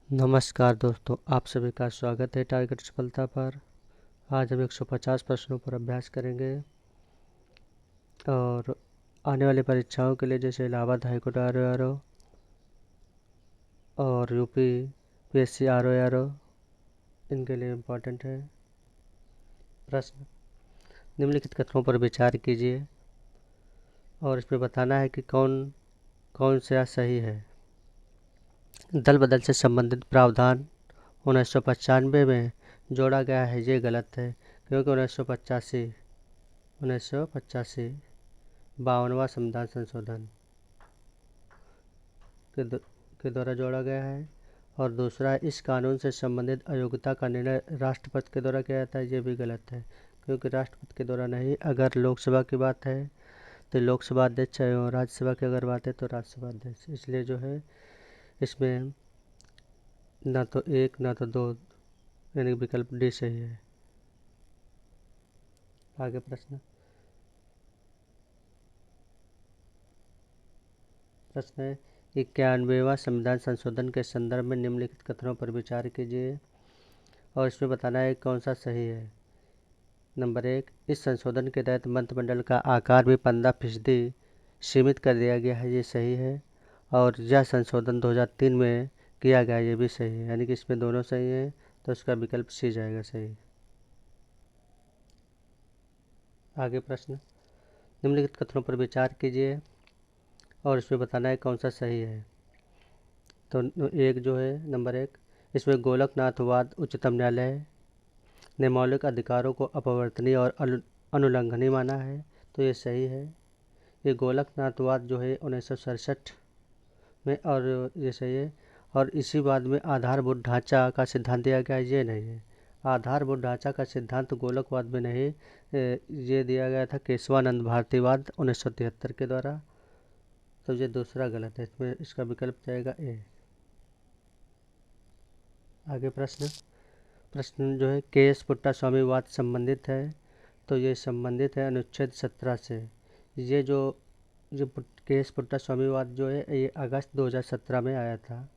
नमस्कार दोस्तों, आप सभी का स्वागत है टारगेट सफलता पर। आज हम 150 प्रश्नों पर अभ्यास करेंगे और आने वाली परीक्षाओं के लिए जैसे इलाहाबाद हाईकोर्ट आर ओ और यूपी पीएससी आर ओ इनके लिए इम्पोर्टेंट है। प्रश्न: निम्नलिखित कथनों पर विचार कीजिए और इसमें बताना है कि कौन कौन सा सही है। दल बदल से संबंधित प्रावधान 1995 में जोड़ा गया है, ये गलत है क्योंकि 1985 52वां संविधान संशोधन के द्वारा जोड़ा गया है। और दूसरा, इस कानून से संबंधित अयोग्यता का निर्णय राष्ट्रपति के द्वारा किया जाता है, ये भी गलत है क्योंकि राष्ट्रपति के द्वारा नहीं। अगर लोकसभा की बात है तो लोकसभा अध्यक्ष है और राज्यसभा की अगर बात है तो राज्यसभा अध्यक्ष। इसलिए जो है इसमें ना तो एक ना तो दो, यानी विकल्प डी सही है। आगे प्रश्न है 91वां संविधान संशोधन के संदर्भ में निम्नलिखित कथनों पर विचार कीजिए और इसमें बताना है कौन सा सही है। नंबर 1, इस संशोधन के तहत मंत्रिमंडल का आकार भी 15% सीमित कर दिया गया है, ये सही है। और यह संशोधन 2003 में किया गया, ये भी सही है, यानी कि इसमें दोनों सही हैं, तो इसका विकल्प सी जाएगा सही। आगे प्रश्न: निम्नलिखित कथनों पर विचार कीजिए और इसमें बताना है कौन सा सही है। तो एक जो है नंबर 1, इसमें गोलकनाथवाद उच्चतम न्यायालय ने मौलिक अधिकारों को अपरिवर्तनीय और अनुल्लंघनीय माना है, तो ये सही है। ये गोलकनाथवाद जो है 1967 में, और ये सही है। और इसी बाद में आधारभूत ढांचा का सिद्धांत दिया गया, ये नहीं है। आधारभूत ढांचा का सिद्धांत गोलकवाद में नहीं, ये दिया गया था केशवानंद भारतीवाद 1973 के द्वारा, तो ये दूसरा गलत है। इसमें इसका विकल्प जाएगा ए। आगे प्रश्न जो है के एस पुट्टा स्वामीवाद संबंधित है, तो ये संबंधित है अनुच्छेद 17 से। ये जो के एस पुट्टा स्वामीवाद जो है ये अगस्त 2017 में आया था।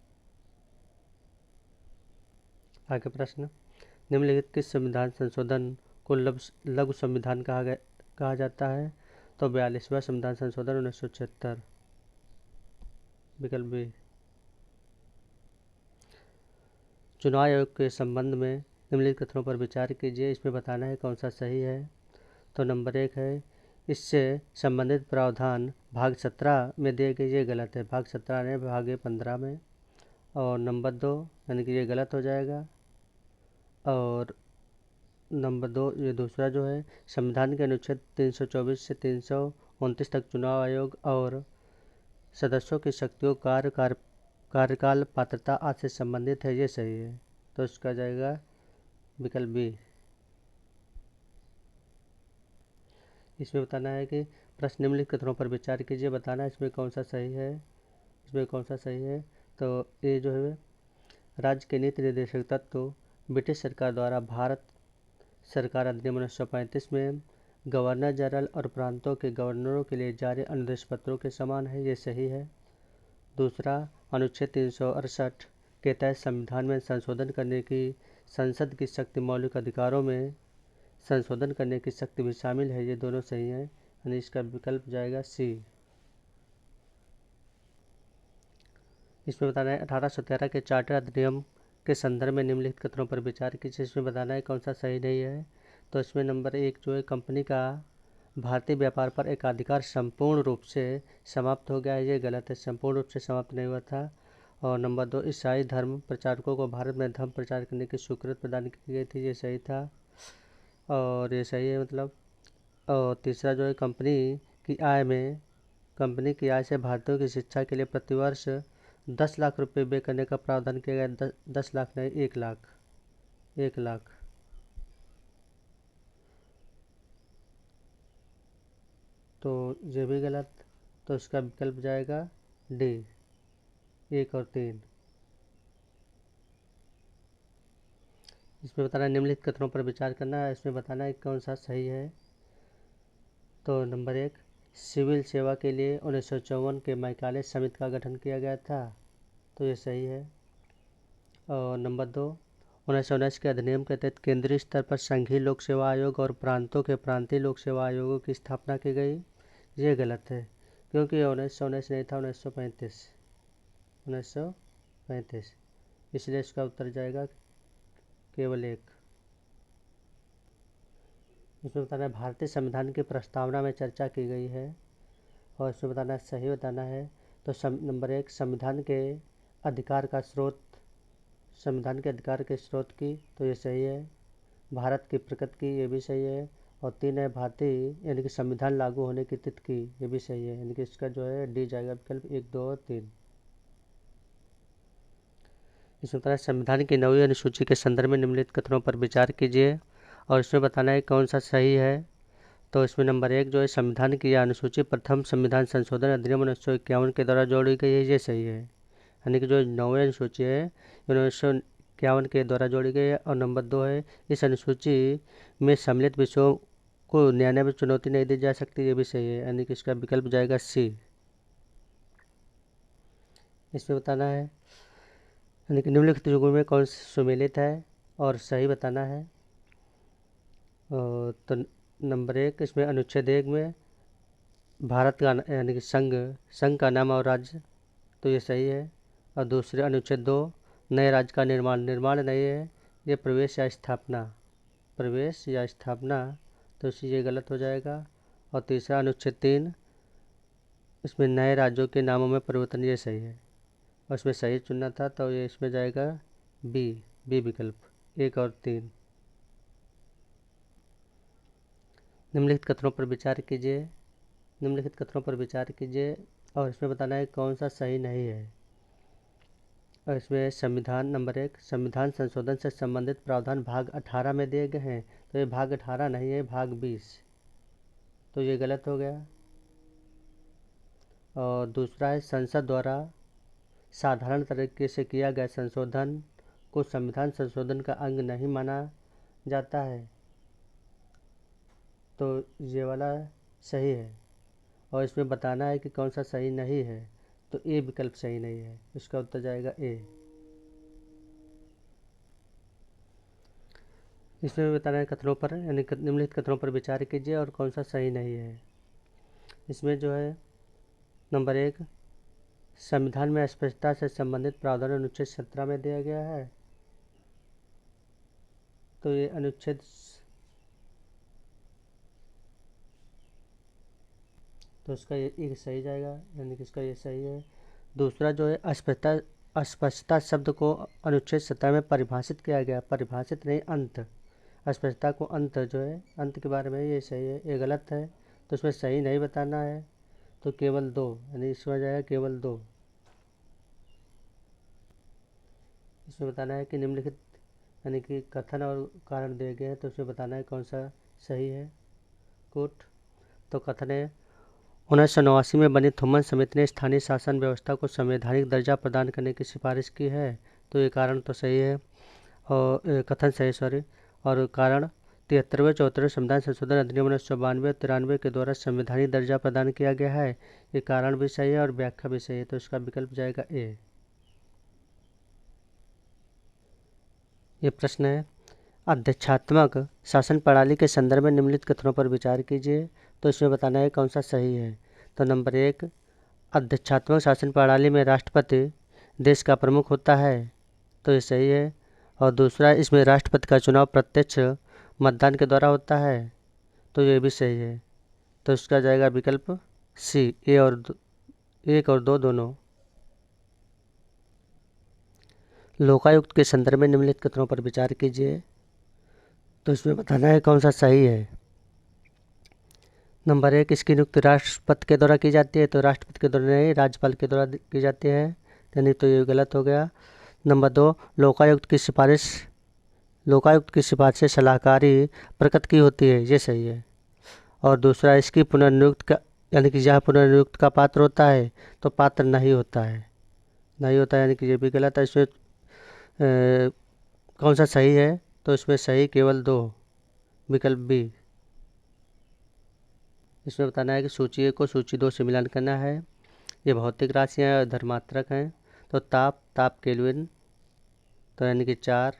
आगे प्रश्न: निम्नलिखित किस संविधान संशोधन को लघु संविधान कहा जाता है। तो 42वां संविधान संशोधन 1976, विकल्प बी। चुनाव आयोग के संबंध में निम्नलिखित कथनों पर विचार कीजिए, इसमें बताना है कौन सा सही है। तो नंबर 1 है, इससे संबंधित प्रावधान भाग 17 में दिए गए, ये गलत है। भाग 17 ने भाग 15 में। और नंबर 2, यानी कि ये गलत हो जाएगा। और नंबर 2, ये दूसरा जो है, संविधान के अनुच्छेद 324 से 329 तक चुनाव आयोग और सदस्यों की शक्तियों कार्यकाल पात्रता आदि से संबंधित है, ये सही है। तो इसका जाएगा विकल्प बी। इसमें बताना है कि प्रश्न निम्नलिखित कथनों पर विचार कीजिए, बताना है इसमें कौन सा सही है। इसमें कौन सा सही है, तो ये जो है, राज्य के नीति निर्देशक तत्व ब्रिटिश सरकार द्वारा भारत सरकार अधिनियम 1935 में गवर्नर जनरल और प्रांतों के गवर्नरों के लिए जारी अनुदेश पत्रों के समान है, ये सही है। दूसरा, अनुच्छेद 368 के तहत संविधान में संशोधन करने की संसद की शक्ति मौलिक अधिकारों में संशोधन करने की शक्ति भी शामिल है, ये दोनों सही हैं, यानी इसका विकल्प जाएगा सी। इसमें बताना है 1813 के चार्टर अधिनियम के संदर्भ में निम्नलिखित कथनों पर विचार कीजिए, इसमें बताना है कौन सा सही नहीं है। तो इसमें नंबर 1 जो है, कंपनी का भारतीय व्यापार पर एकाधिकार संपूर्ण रूप से समाप्त हो गया है, ये गलत है। संपूर्ण रूप से समाप्त नहीं हुआ था। और नंबर 2, ईसाई धर्म प्रचारकों को भारत में धर्म प्रचार करने की स्वीकृति प्रदान की गई थी, ये सही था और ये सही है मतलब। और तीसरा जो है, कंपनी की आय से भारतीयों की शिक्षा के लिए प्रतिवर्ष 10 लाख रुपए व्यय करने का प्रावधान किया गया। 10 लाख नहीं, 1 लाख। 1 लाख। तो ये भी गलत, तो इसका विकल्प जाएगा डी, 1 और 3। इसमें बताना है निम्नलिखित कथनों पर विचार करना है, इसमें बताना है कौन सा सही है। तो नंबर 1, सिविल सेवा के लिए 1954 के मैकाले समिति का गठन किया गया था, तो ये सही है। और नंबर 2, 1919 के अधिनियम के तहत केंद्रीय स्तर पर संघीय लोक सेवा आयोग और प्रांतों के प्रांतीय लोक सेवा आयोगों की स्थापना की गई। ये गलत है, क्योंकि 1919 नहीं था, 1935, इसलिए इसका उत्तर जाएगा केवल एक। इसमें बताना है भारतीय संविधान की प्रस्तावना में चर्चा की गई है, और इसमें बताना है सही बताना है। तो नंबर 1, संविधान के अधिकार का स्रोत, संविधान के अधिकार के स्रोत की, तो ये सही है। भारत की प्रकृति की, ये भी सही है। और 3 है भारतीय यानी कि संविधान लागू होने की तिथि की, ये भी सही है, यानी कि इसका जो है डी जाएगा विकल्प 1, 2 और 3। इसमें बताना है संविधान की 9वीं अनुसूची के संदर्भ में निम्नलिखित कथनों पर विचार कीजिए, और इसमें बताना है कौन सा सही है। तो इसमें नंबर 1 जो है संविधान की यह अनुसूची प्रथम संविधान संशोधन अधिनियम 1951 के द्वारा जोड़ी गई है, ये सही है, यानी कि जो 9वीं अनुसूची है 1951 के द्वारा जोड़ी गई है। और नंबर 2 है इस अनुसूची में सम्मिलित विषयों को न्याय में चुनौती नहीं दी जा सकती, ये भी सही है, यानी कि इसका विकल्प जाएगा सी। इसमें बताना है यानी कि निम्नलिखित युगों में कौन सुमेलित है, और सही बताना है। तो नंबर 1 इसमें अनुच्छेद 1 में भारत का यानी कि संघ का नाम और राज्य, तो ये सही है। और दूसरे अनुच्छेद 2 नए राज्य का निर्माण नहीं है, ये प्रवेश या स्थापना, तो इसी ये गलत हो जाएगा। और तीसरा अनुच्छेद 3 इसमें नए राज्यों के नामों में परिवर्तन, ये सही है, और इसमें सही चुनना था, तो ये इसमें जाएगा बी विकल्प 1 और 3। निम्नलिखित कथनों पर विचार कीजिए, और इसमें बताना है कौन सा सही नहीं है। और इसमें संविधान नंबर 1 संविधान संशोधन से संबंधित प्रावधान भाग 18 में दिए गए हैं, तो ये भाग 18 नहीं है, भाग 20, तो ये गलत हो गया। और दूसरा है संसद द्वारा साधारण तरीके से किया गया संशोधन को संविधान संशोधन का अंग नहीं माना जाता है, तो ये वाला सही है। और इसमें बताना है कि कौन सा सही नहीं है, तो ए विकल्प सही नहीं है, इसका उत्तर जाएगा ए। इसमें बताना है कथनों पर यानी निम्नलिखित कथनों पर विचार कीजिए और कौन सा सही नहीं है। इसमें जो है नंबर 1 संविधान में अस्पष्टता से संबंधित प्रावधान अनुच्छेद 17 में दिया गया है, तो ये अनुच्छेद तो इसका ये सही जाएगा, यानी कि इसका ये सही है। दूसरा जो है अस्पष्टता शब्द को अनुच्छेद 17 में परिभाषित किया गया, परिभाषित नहीं अंत, अस्पष्टता को अंत जो है अंत के बारे में, ये सही है, ये गलत है, तो इसमें सही नहीं बताना है, तो केवल 2, यानी इसमें जाएगा केवल 2। इसमें बताना है कि निम्नलिखित यानी कि कथन और कारण दिए गए हैं, तो इसमें बताना है कौन सा सही है। कोट तो कथन है 1989 में बनी थुम्मन समिति ने स्थानीय शासन व्यवस्था को संवैधानिक दर्जा प्रदान करने की सिफारिश की है, तो ये कारण तो सही है, और कथन सही सॉरी। और कारण 73वें 74वें संविधान संशोधन अधिनियम 1992 और 93 के द्वारा संवैधानिक दर्जा प्रदान किया गया है, ये कारण भी सही है और व्याख्या भी सही है, तो इसका विकल्प जाएगा ए। ये प्रश्न है अध्यक्षात्मक शासन प्रणाली के संदर्भ में निम्नलिखित कथनों पर विचार कीजिए, तो इसमें बताना है कौन सा सही है। तो नंबर 1 अध्यक्षात्मक शासन प्रणाली में राष्ट्रपति देश का प्रमुख होता है, तो ये सही है। और दूसरा इसमें राष्ट्रपति का चुनाव प्रत्यक्ष मतदान के द्वारा होता है, तो ये भी सही है, तो इसका जाएगा विकल्प सी 1 और 2 दोनों। लोकायुक्त के संदर्भ में निम्नलिखित कथनों पर विचार कीजिए, तो इसमें बताना है कौन सा सही है। नंबर 1 इसकी नियुक्ति राष्ट्रपति के द्वारा की जाती है, तो राष्ट्रपति के द्वारा नहीं, राज्यपाल के द्वारा की जाती है, यानी तो ये गलत हो गया। नंबर 2 लोकायुक्त की सिफारिश से सलाहकारी प्रकृति की होती है, ये सही है। और दूसरा इसकी पुनर्नियुक्त का यानी कि जहाँ पुनर्नियुक्त का पात्र होता है, तो पात्र नहीं होता है, यानी कि ये भी गलत है। इसमें कौन सा सही है, तो इसमें सही केवल 2, विकल्प बी। इसमें बताना है कि सूची 1 को सूची 2 से मिलान करना है, ये भौतिक राशियाँ और धर्मात्रक हैं, तो ताप केल्विन तो यानी कि 4,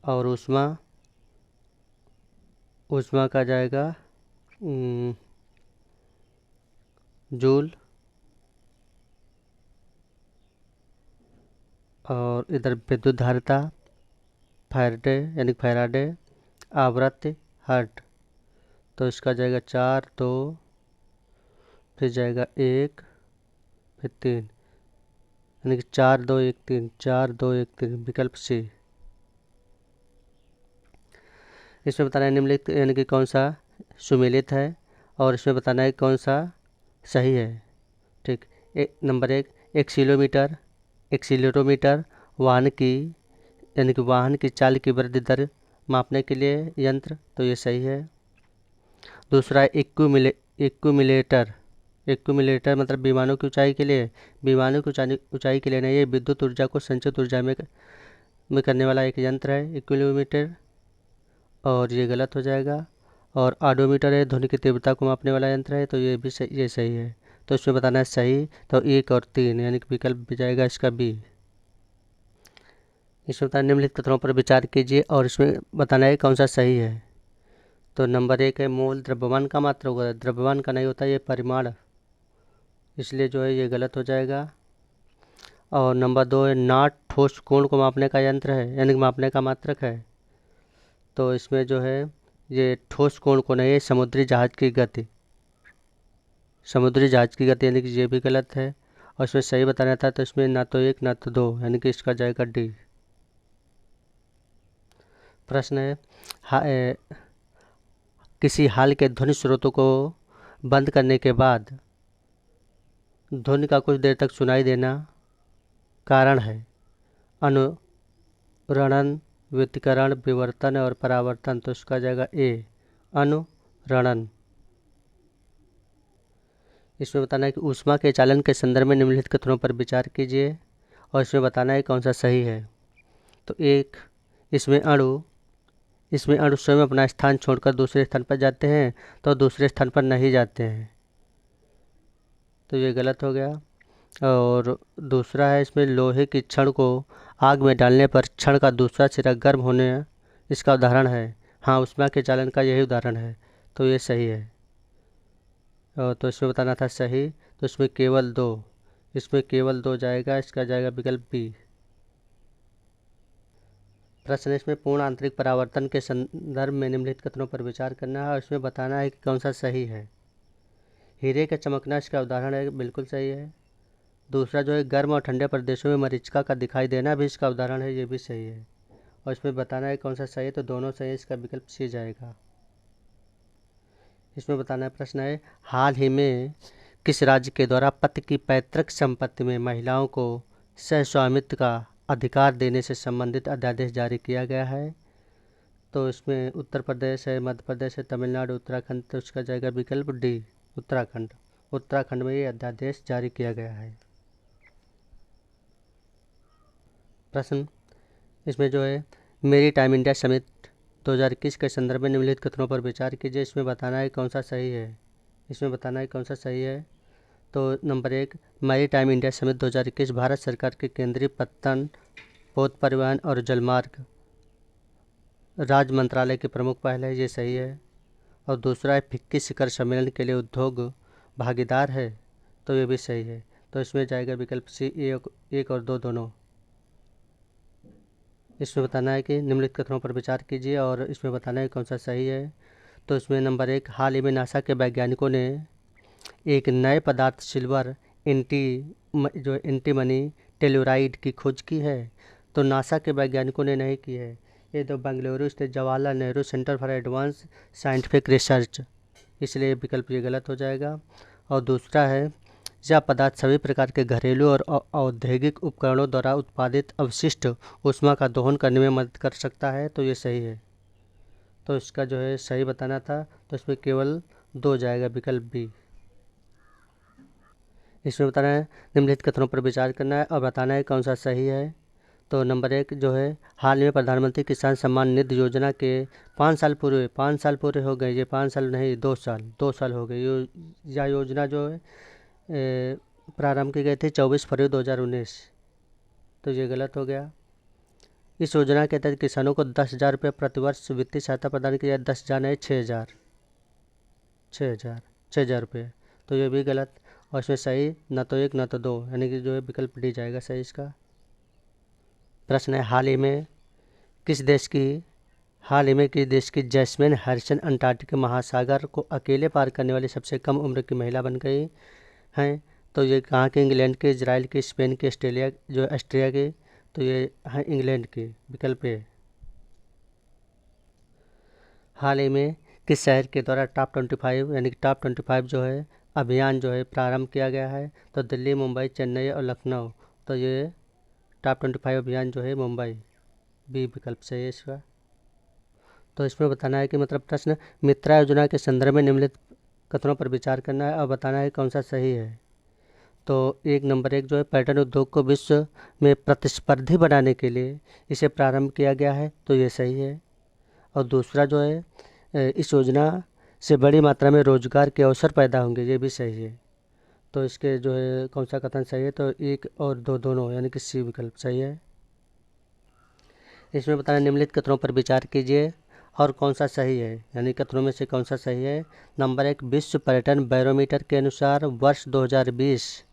और ऊष्मा का जाएगा जूल, और इधर विद्युत धारिता फैराडे यानी फैराडे, आवृत्ति हर्ट। तो इसका जाएगा 4, 2, फिर जाएगा 1, फिर 3, यानी कि 4, 2, 1, 3, 4, 2, 1, 3, विकल्प सी। इसमें बताना है निम्नलिखित यानी कि कौन सा सुमेलित है, और इसमें बताना है कौन सा सही है। ठीक, नंबर 1, एक्सीलोमीटर, एक्सीलरोमीटर वाहन की यानी कि वाहन की चाल की वृद्धि दर मापने के लिए यंत्र, तो ये सही है। दूसरा है इक्यूमुलेटर, इक्यूमुलेटर मतलब विमानों की ऊंचाई के लिए, विमानों की ऊंचाई के लिए नहीं, ये विद्युत ऊर्जा को संचित ऊर्जा में करने वाला एक यंत्र है इक्यूमुलेटर, और ये गलत हो जाएगा। और ऑडोमीटर है, ध्वनि की तीव्रता को मापने वाला यंत्र है, तो ये भी सही, ये सही है। तो इसमें बताना है सही, तो 1 और 3 यानी कि विकल्प भी जाएगा इसका बी। इसमें बताना निम्नलिखित कथनों पर विचार कीजिए और इसमें बताना है कौन सा सही है। तो नंबर 1 है मोल द्रव्यमान का मात्रा होगा, द्रव्यमान का नहीं होता, ये परिमाण, इसलिए जो है ये गलत हो जाएगा। और नंबर 2 है नाट ठोस कोण को मापने का यंत्र है यानी कि मापने का मात्रक है, तो इसमें जो है ये ठोस कोण को नहीं है, समुद्री जहाज की गति, समुद्री जहाज की गति यानी कि ये भी गलत है। और इसमें सही बताना था, तो इसमें ना तो 1 ना तो 2 यानी कि इसका जाएगा डी। प्रश्न है किसी हाल के ध्वनि स्रोतों को बंद करने के बाद ध्वनि का कुछ देर तक सुनाई देना कारण है अनुरणन, व्यतिकरण, विवर्तन और परावर्तन, तो इसका जाएगा ए, अनुरणन। इसमें बताना है कि ऊष्मा के चालन के संदर्भ में निम्नलिखित कथनों पर विचार कीजिए और इसमें बताना है कौन सा सही है। तो 1, इसमें अणु स्वयं अपना स्थान छोड़कर दूसरे स्थान पर जाते हैं, तो दूसरे स्थान पर नहीं जाते हैं, तो ये गलत हो गया। और दूसरा है इसमें लोहे की छड़ को आग में डालने पर छड़ का दूसरा सिरा गर्म होने, इसका उदाहरण है। हाँ, ऊष्मा के चालन का यही उदाहरण है, तो ये सही है। तो इसमें बताना था सही, तो इसमें केवल 2, इसमें केवल 2 जाएगा, इसका जाएगा विकल्प बी। प्रश्न इसमें पूर्ण आंतरिक परावर्तन के संदर्भ में निम्नलिखित कथनों पर विचार करना है और इसमें बताना है कि कौन सा सही है। हीरे का चमकना इसका उदाहरण है, बिल्कुल सही है। दूसरा जो है गर्म और ठंडे प्रदेशों में मरीचिका का दिखाई देना भी इसका उदाहरण है, ये भी सही है। और इसमें बताना है कौन सा सही है, तो दोनों सही है, इसका विकल्प सी जाएगा। इसमें बताना है प्रश्न है हाल ही में किस राज्य के द्वारा पति की पैतृक संपत्ति में महिलाओं को सहस्वामित्व का अधिकार देने से संबंधित अध्यादेश जारी किया गया है, तो इसमें उत्तर प्रदेश है, मध्य प्रदेश है, तमिलनाडु, उत्तराखंड, तो इसका जाएगा विकल्प डी, उत्तराखंड। उत्तराखंड में ये अध्यादेश जारी किया गया है। प्रश्न इसमें जो है मेरी टाइम इंडिया समिट 2021 के संदर्भ में निम्नलिखित कथनों पर विचार कीजिए, इसमें बताना है कौन सा सही है। इसमें बताना है कौन सा सही है। तो number 1, maritime India summit 2021 Bharat सरकार के केंद्रीय पत्तन, पोत परिवहन और जलमार्ग राज्य मंत्रालय की प्रमुख पहल है, ये सही है। और दूसरा है फिक्की शिखर सम्मेलन के लिए उद्योग भागीदार है, तो ये भी सही है। तो इसमें जाएगा विकल्प सी, 1 और 2 दोनों। इसमें बताना है कि निम्नलिखित कथनों पर विचार कीजिए और इसमें बताना है कौन सा सही है। तो इसमें नंबर 1, हाल ही में नासा के वैज्ञानिकों ने एक नए पदार्थ सिल्वर एंटीमनी टेलुराइड की खोज की है, तो नासा के वैज्ञानिकों ने नहीं की है, ये तो बेंगलुरु स्थित Jawaharlal Nehru centre for advance scientific research, इसलिए विकल्प ये गलत हो जाएगा। और दूसरा है यह पदार्थ सभी प्रकार के घरेलू और औद्योगिक उपकरणों द्वारा उत्पादित अवशिष्ट ऊष्मा का दोहन करने में मदद कर सकता है, तो ये सही है। तो इसका जो है सही बताना था, तो इसमें केवल 2 जाएगा, विकल्प बी। इसमें बताना है निम्नलिखित कथनों पर विचार करना है और बताना है कौन सा सही है। तो नंबर 1 जो है हाल में प्रधानमंत्री किसान सम्मान निधि योजना के 5 साल पूरे हो गए, ये 5 साल नहीं 2 साल हो गए। यह योजना जो है प्रारंभ की गई थी 24 फरवरी 2019, तो ये गलत हो गया। इस योजना के तहत किसानों को 10,000 रुपये प्रतिवर्ष वित्तीय सहायता प्रदान की जाए। 10,000 नहीं, 6,000, 6,000, 6,000 रुपये। तो ये भी गलत। और इसमें सही न तो एक न तो दो, यानी कि जो है विकल्प डी जाएगा सही इसका। प्रश्न है, हाल ही में किस देश की जैस्मिन हैरिसन अंटार्कटिक महासागर को अकेले पार करने वाली सबसे कम उम्र की महिला बन गई हैं? तो ये कहाँ के? इंग्लैंड के, इजराइल के, स्पेन के, ऑस्ट्रिया के। तो ये है इंग्लैंड के, विकल्प ए। हाल ही में किस शहर के द्वारा टॉप 25 यानी कि टॉप 25 जो है अभियान जो है प्रारंभ किया गया है? तो दिल्ली, मुंबई, चेन्नई और लखनऊ। तो ये टॉप 25 अभियान जो है मुंबई, बी विकल्प सही है इसका। तो इसमें बताना है कि मतलब प्रश्न, मित्रा योजना के संदर्भ में निम्नलिखित कथनों पर विचार करना है और बताना है कौन सा सही है। तो नंबर एक जो है, पर्यटन उद्योग को विश्व में प्रतिस्पर्धी बनाने के लिए इसे प्रारंभ किया गया है। तो ये सही है। और दूसरा जो है, इस योजना से बड़ी मात्रा में रोजगार के अवसर पैदा होंगे। ये भी सही है। तो इसके जो है कौन सा कथन सही है? तो एक और दो दोनों, यानी कि सी विकल्प सही है। इसमें बताना, निम्नलिखित कथनों पर विचार कीजिए और कौन सा सही है, यानी कथनों में से कौन सा सही है। नंबर एक, विश्व पर्यटन बैरोमीटर के अनुसार वर्ष 2020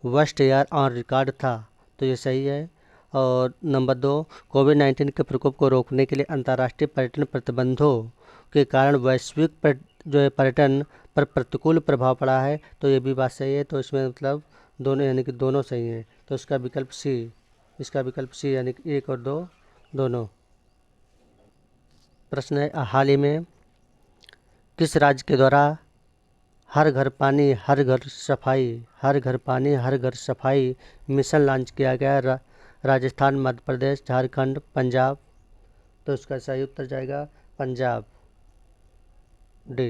वर्स्ट ईयर ऑन रिकॉर्ड था। तो ये सही है। और नंबर दो, कोविड-19 के प्रकोप को रोकने के लिए अंतर्राष्ट्रीय पर्यटन प्रतिबंधों के कारण वैश्विक जो है पर्यटन पर प्रतिकूल प्रभाव पड़ा है। तो ये भी बात सही है। तो इसमें मतलब दोनों, यानी कि दोनों सही हैं। तो इसका विकल्प सी, यानी कि एक और दो दोनों। प्रश्न है, हाल ही में किस राज्य के द्वारा हर घर पानी हर घर सफाई मिशन लॉन्च किया गया है? राजस्थान, मध्य प्रदेश, झारखंड, पंजाब। तो इसका सही उत्तर जाएगा पंजाब, डी।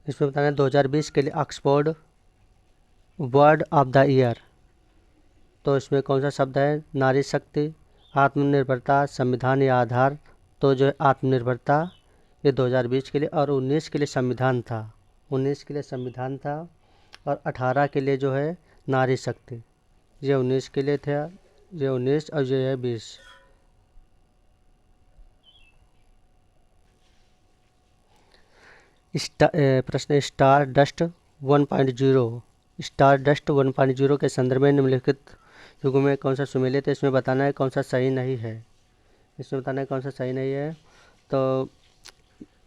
इसमें बताना है 2020 के लिए Oxford word of the year. तो इसमें कौन सा शब्द है? नारी शक्ति, आत्मनिर्भरता, संविधान या आधार। तो जो है आत्मनिर्भरता, ये 2020 के लिए। और 19 के लिए संविधान था, 19 के लिए संविधान था। और 18 के लिए जो है नारी शक्ति। ये 19 के लिए था, ये 19 और ये है 20। प्रश्न, स्टार डस्ट 1.0 के संदर्भ में निम्नलिखित युगों में कौन सा सुमेलित है? इसमें बताना है कौन सा सही नहीं है। इसमें बताना है कौन सा सही नहीं है। तो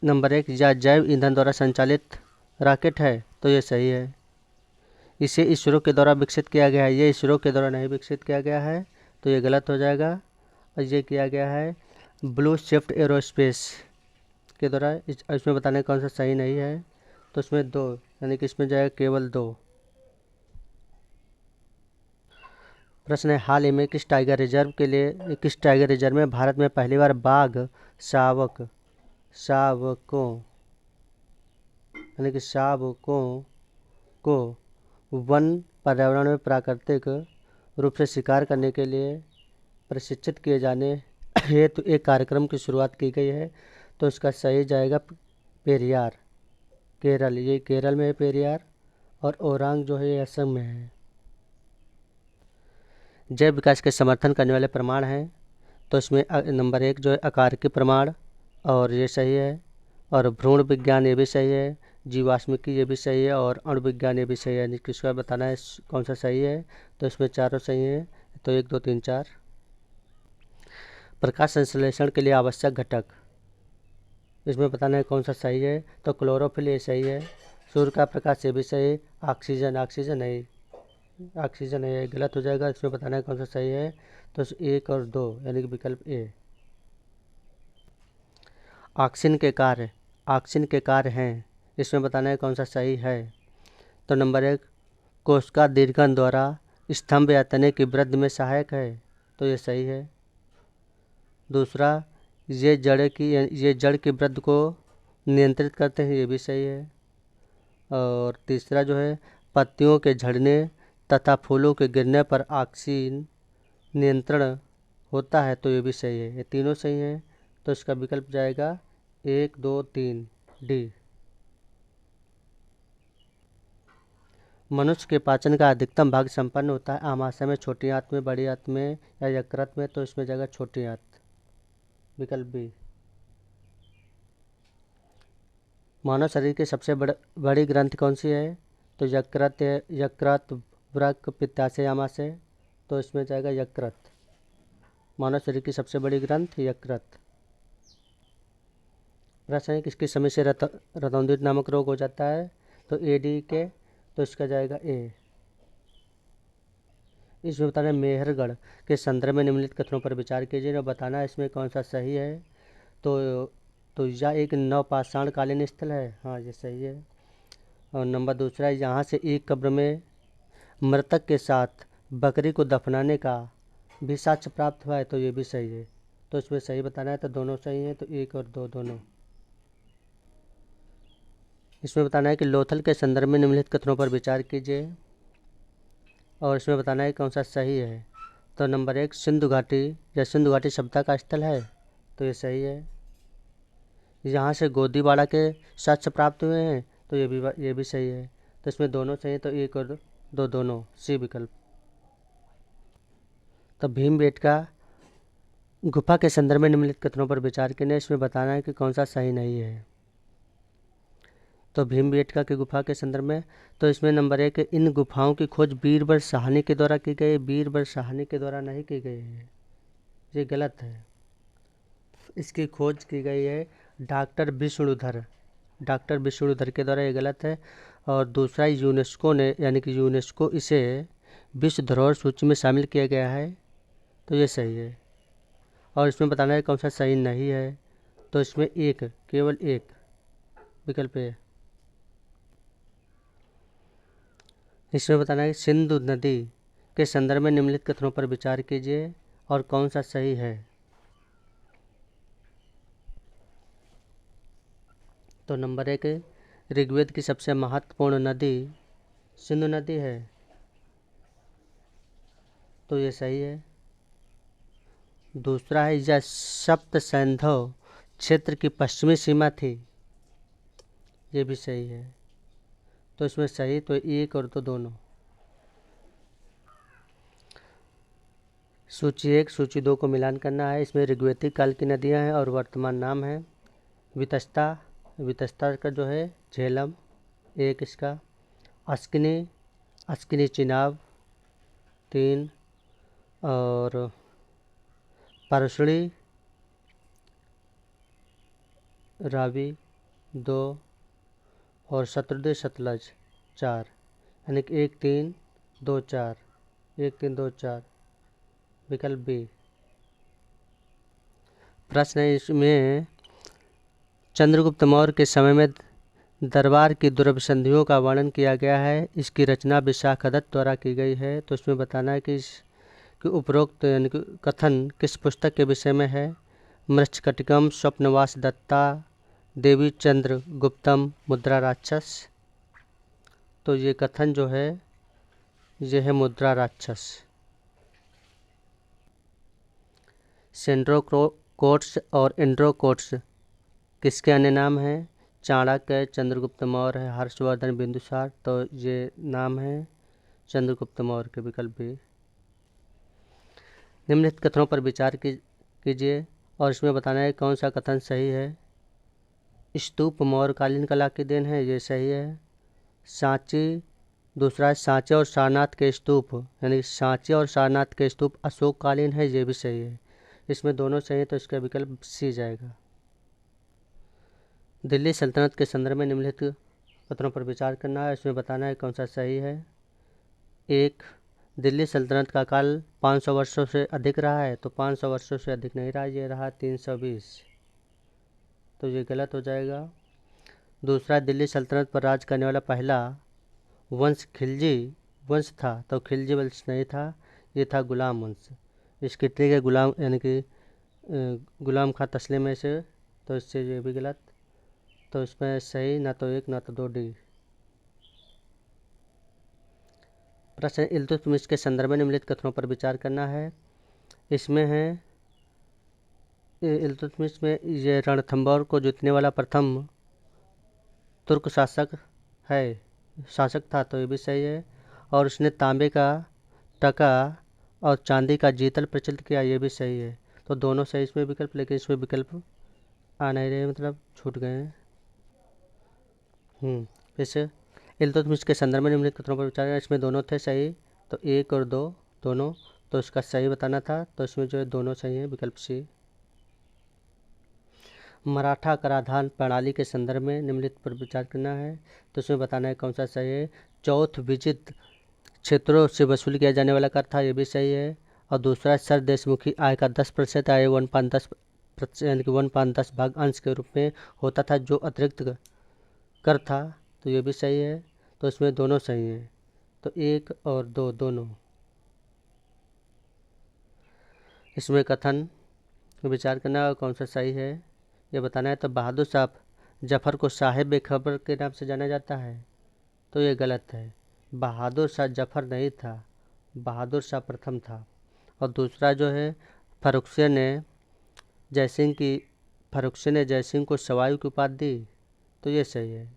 नंबर एक, या जैव ईंधन द्वारा संचालित रॉकेट है। तो ये सही है। इसे इसरो के द्वारा विकसित किया गया है। ये इसरो के द्वारा नहीं विकसित किया गया है, तो ये गलत हो जाएगा। और ये किया गया है ब्लू शिफ्ट एरोस्पेस के द्वारा। इसमें बताने कौन सा सही नहीं है। तो इसमें दो, यानी कि इसमें जाएगा केवल दो। प्रश्न है, हाल ही में किस टाइगर रिजर्व में भारत में पहली बार बाघ शावकों यानी कि शावकों को वन पर्यावरण में प्राकृतिक रूप से शिकार करने के लिए प्रशिक्षित किए जाने हेतु एक कार्यक्रम की शुरुआत की गई है? तो इसका सही जाएगा पेरियार, केरल। ये केरल में है पेरियार। और ओरांग जो है ये असम में है। जैव विकास के समर्थन करने वाले प्रमाण हैं। तो इसमें नंबर एक जो है अकारकी प्रमाण, और ये सही है। और भ्रूण विज्ञान, ये भी सही है। जीवाश्मिकी, ये भी सही है। और अणु विज्ञान, ये भी सही है। किसका बताना है कौन सा सही है। तो इसमें चारों सही हैं। तो 1 2 3 4। प्रकाश संश्लेषण के लिए आवश्यक घटक, इसमें बताना है कौन सा सही है। तो क्लोरोफिल, ये सही है। सूर्य का प्रकाश, ये भी सही। ऑक्सीजन है, गलत हो जाएगा। इसमें बताना है कौन सा सही है। तो 1 और 2, यानी कि विकल्प ए। ऑक्सीजन के कार्य हैं। इसमें बताना है कौन सा सही है। तो नंबर एक, कोशिका दीर्घन द्वारा स्तंभ या तने की वृद्धि में सहायक है। तो ये सही है। दूसरा, ये जड़ की वृद्धि को नियंत्रित करते हैं। ये भी सही है। और तीसरा जो है, पत्तियों के झड़ने तथा फूलों के गिरने पर ऑक्सीजन नियंत्रण होता है। तो ये भी सही है। ये तीनों सही हैं। तो इसका विकल्प जाएगा 1 2 3, डी। मनुष्य के पाचन का अधिकतम भाग संपन्न होता है आमाशय में, छोटी आंत में, बड़ी आंत में या यकृत में, तो इसमें जाएगा छोटी आंत, विकल्प बी। मानव शरीर की सबसे बड़ी ग्रंथि कौन सी है? तो यकृत, वृक्क, पित्ताशय, आमाशय, तो इसमें जाएगा यकृत। मानव शरीर की सबसे बड़ी ग्रंथि यकृत। प्रश्न है किसकी समय से रतौंधी नामक रोग हो जाता है? तो एडी के, तो इसका जाएगा ए। इसमें बताना है मेहरगढ़ के संदर्भ में निम्नलिखित कथनों पर विचार कीजिए और बताना है इसमें कौन सा सही है। तो यह एक नवपाषाण कालीन स्थल है, हाँ ये सही है। और नंबर दूसरा, यहाँ से एक कब्र में मृतक के साथ बकरी को दफनाने का भी साक्ष्य प्राप्त हुआ है, तो ये भी सही है। तो इसमें सही बताना है, तो दोनों सही हैं, तो 1 और 2 दोनों। इसमें बताना है कि लोथल के संदर्भ में निम्नलिखित कथनों पर विचार कीजिए और इसमें बताना है कौन सा सही है। तो नंबर 1, सिंधु घाटी या सिंधु घाटी सभ्यता का स्थल है, तो ये सही है। यहाँ से गोदीवाड़ा के साक्ष्य प्राप्त हुए हैं, तो ये भी सही है। तो इसमें दोनों सही है, तो 1 और 2 दोनों, सी विकल्प। तो भीमबेटका गुफा के संदर्भ में निम्नलिखित कथनों पर विचार कीजिए, इसमें बताना है कि कौन सा सही नहीं है। तो भीमबेटका की गुफा के संदर्भ में, तो इसमें नंबर 1, इन गुफाओं की खोज बीरबल साहनी के द्वारा की गई, बीरबल साहनी के द्वारा नहीं की गई है, ये गलत है। इसकी खोज की गई है डॉक्टर विष्णुधर के द्वारा, ये गलत है। और दूसरा, यूनेस्को ने, यानी कि यूनेस्को इसे विश्व धरोहर सूची में शामिल किया गया है, तो ये सही है। और इसमें बताना है कौन सा सही नहीं है, तो इसमें केवल एक, विकल्प है। इसमें बताना है कि सिंधु नदी के संदर्भ में निम्नलिखित कथनों पर विचार कीजिए और कौन सा सही है। तो नंबर 1, ऋग्वेद की सबसे महत्वपूर्ण नदी सिंधु नदी है, तो ये सही है। दूसरा है, यह सप्त सैंधव क्षेत्र की पश्चिमी सीमा थी, ये भी सही है। तो इसमें सही, तो 1 और 2 दोनों। सूची 1 सूची 2 को मिलान करना है। इसमें ऋग्वैदिक काल की नदियां हैं और वर्तमान नाम है। वितस्ता का जो है झेलम, 1 इसका। अस्किनी चिनाब, 3। और परसुड़ी रावी, 2। और शत्रुंजय सतलज, 4। यानी कि 1 3 2 4, 1 3 2 4, विकल्प बी। प्रश्न है इसमें चंद्रगुप्त मौर्य के समय में दरबार की दुर्भिसंधियों का वर्णन किया गया है, इसकी रचना विशाखदत्त द्वारा की गई है। तो इसमें बताना है कि उपरोक्त यानी कि कथन किस पुस्तक के विषय में है। मृच्छकटिकम, स्वप्नवास दत्ता, देवी चंद्र गुप्तम, मुद्रा राक्षस, तो ये कथन जो है ये है मुद्रा राक्षस। सेंड्रोकोट्स और एंड्रोकोट्स किसके अन्य नाम हैं? चाणक्य, चंद्रगुप्त मौर्य है, हर्षवर्धन, बिंदुसार, तो ये नाम है चंद्रगुप्त मौर्य के, विकल्प भी। निम्नलिखित कथनों पर विचार कीजिए और इसमें बताना है कौन सा कथन सही है। स्तूप मौर्यकालीन कला की देन है, ये सही है। दूसरा है सांची और सारनाथ के स्तूप, यानी सांची और सारनाथ के स्तूप अशोककालीन है, ये भी सही है। इसमें दोनों सही है, तो इसका विकल्प सी जाएगा। दिल्ली सल्तनत के संदर्भ में निम्नलिखित कथनों पर विचार करना है, इसमें बताना है कौन सा सही है। 1, दिल्ली सल्तनत का काल 500 वर्षों से अधिक रहा है, तो 500 वर्षों से अधिक नहीं रहा, ये रहा 320, तो ये गलत हो जाएगा। दूसरा, दिल्ली सल्तनत पर राज करने वाला पहला वंश खिलजी वंश था, तो खिलजी वंश नहीं था, ये था गुलाम वंश। इसके ठीक है गुलाम, यानी कि गुलाम खां तस्लीम में से, तो इससे ये भी गलत। तो इसमें सही ना तो 1 ना तो 2 डी। प्रश्न इल्तुतमिश के संदर्भ में निम्नलिखित कथनों पर विचार करना है। इसमें है इल्तुतमिश में ये रणथंभौर को जीतने वाला प्रथम तुर्क शासक है, शासक था, तो ये भी सही है। और उसने तांबे का टका और चांदी का जीतल प्रचलित किया, ये भी सही है। तो दोनों सही इसमें विकल्प, लेकिन इसमें विकल्प आ नहीं रहे, मतलब छूट गए हैं। जैसे इल्तुतमिश के संदर्भ में निम्नलिखित कथनों पर विचार करें। इसमें दोनों थे सही, तो 1 और 2 दोनों, तो इसका सही बताना था, तो इसमें जो है दोनों सही हैं, विकल्प सी। मराठा कराधान प्रणाली के संदर्भ में निम्नलिखित पर विचार करना है, तो इसमें बताना है कौन सा सही है। चौथ विजित क्षेत्रों से वसूल किया जाने वाला कर था, ये भी सही है। और दूसरा सर देशमुखी आय का 10% आय 1/10% यानी कि 1/10 भाग अंश के रूप में होता था, जो अतिरिक्त कर था, तो ये भी सही है। तो इसमें दोनों सही हैं, तो 1 और 2 दोनों। इसमें कथन विचार करना और कौन सा सही है ये बताना है। तो बहादुर शाह जफर को साहेब बेखबर के नाम से जाना जाता है, तो ये गलत है। बहादुर शाह जफर नहीं था, बहादुर शाह प्रथम था। और दूसरा जो है फर्रुखसिंह ने जयसिंह को सवाई की उपाधि दी, तो ये सही है।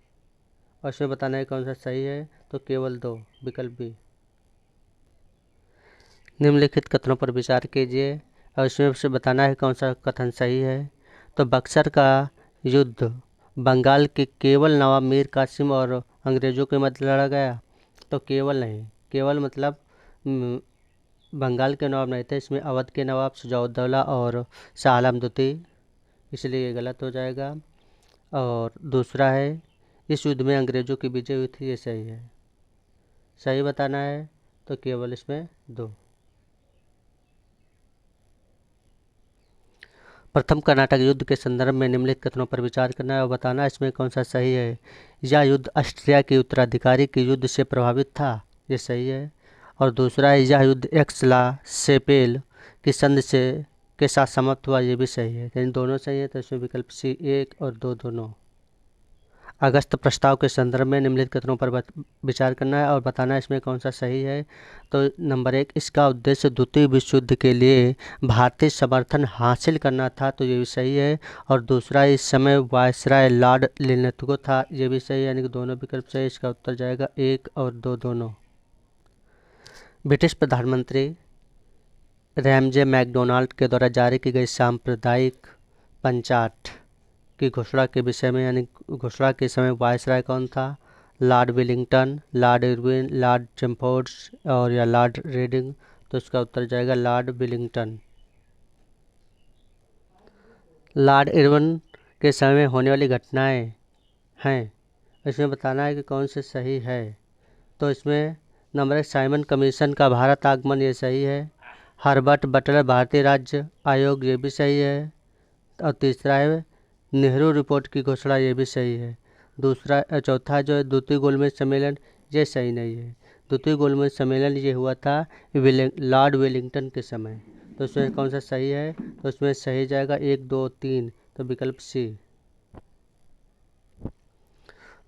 और इसमें बताना है कौन सा सही है, तो केवल 2, विकल्प बी। निम्नलिखित कथनों पर विचार कीजिए और इसमें से बताना है कौन सा कथन सही है। तो बक्सर का युद्ध बंगाल के केवल नवाब मीर कासिम और अंग्रेज़ों के मध्य लड़ा गया, तो केवल नहीं, केवल मतलब बंगाल के नवाब नहीं थे, इसमें अवध के नवाब शुजाउद्दौला और शाह आलम द्वितीय, इसलिए ये गलत हो जाएगा। और दूसरा है इस युद्ध में अंग्रेज़ों की विजय हुई थी, ये सही है। सही बताना है, तो केवल इसमें 2। प्रथम कर्नाटक युद्ध के संदर्भ में निम्नलिखित कथनों पर विचार करना है और बताना इसमें कौन सा सही है। यह युद्ध ऑस्ट्रिया के उत्तराधिकारी के युद्ध से प्रभावित था, ये सही है। और दूसरा है यह युद्ध एक्स-ला शेपेल की संधि से के साथ समाप्त हुआ, ये भी सही है। लेकिन दोनों सही है, तो इसमें विकल्प सी 1 और 2 दोनों। अगस्त प्रस्ताव के संदर्भ में निम्नलिखित कथनों पर विचार करना है और बताना इसमें कौन सा सही है। तो नंबर 1, इसका उद्देश्य द्वितीय विश्व युद्ध के लिए भारतीय समर्थन हासिल करना था, तो ये भी सही है। और दूसरा, इस समय वायसराय लॉर्ड लिनथगो था, ये भी सही है, यानी कि दोनों विकल्प सही। इसका उत्तर जाएगा 1 और 2 दोनों। ब्रिटिश प्रधानमंत्री रैमजे मैकडोनाल्ड के द्वारा जारी की गई सांप्रदायिक पंचाट की घोषणा के विषय में, यानी घोषणा के समय वायसराय कौन था। Lord Wellington, lord Irwin, lord Chelmsfords और या लॉर्ड रेडिंग, तो इसका उत्तर जाएगा लॉर्ड वेलिंगटन। लॉर्ड इरविन के समय में होने वाली घटनाएं हैं, इसमें बताना है कि कौन से सही है। तो इसमें नंबर 1, साइमन कमीशन का भारत आगमन, ये सही है। हर्बर्ट बटलर भारतीय राज्य आयोग, ये भी सही है। और तीसरा है नेहरू रिपोर्ट की घोषणा, ये भी सही है। चौथा जो है द्वितीय गोलमेज सम्मेलन, ये सही नहीं है। द्वितीय गोलमेज सम्मेलन ये हुआ था लॉर्ड वेलिंगटन के समय, तो इसमें कौन सा सही है। तो इसमें सही जाएगा 1, 2, 3, तो विकल्प सी।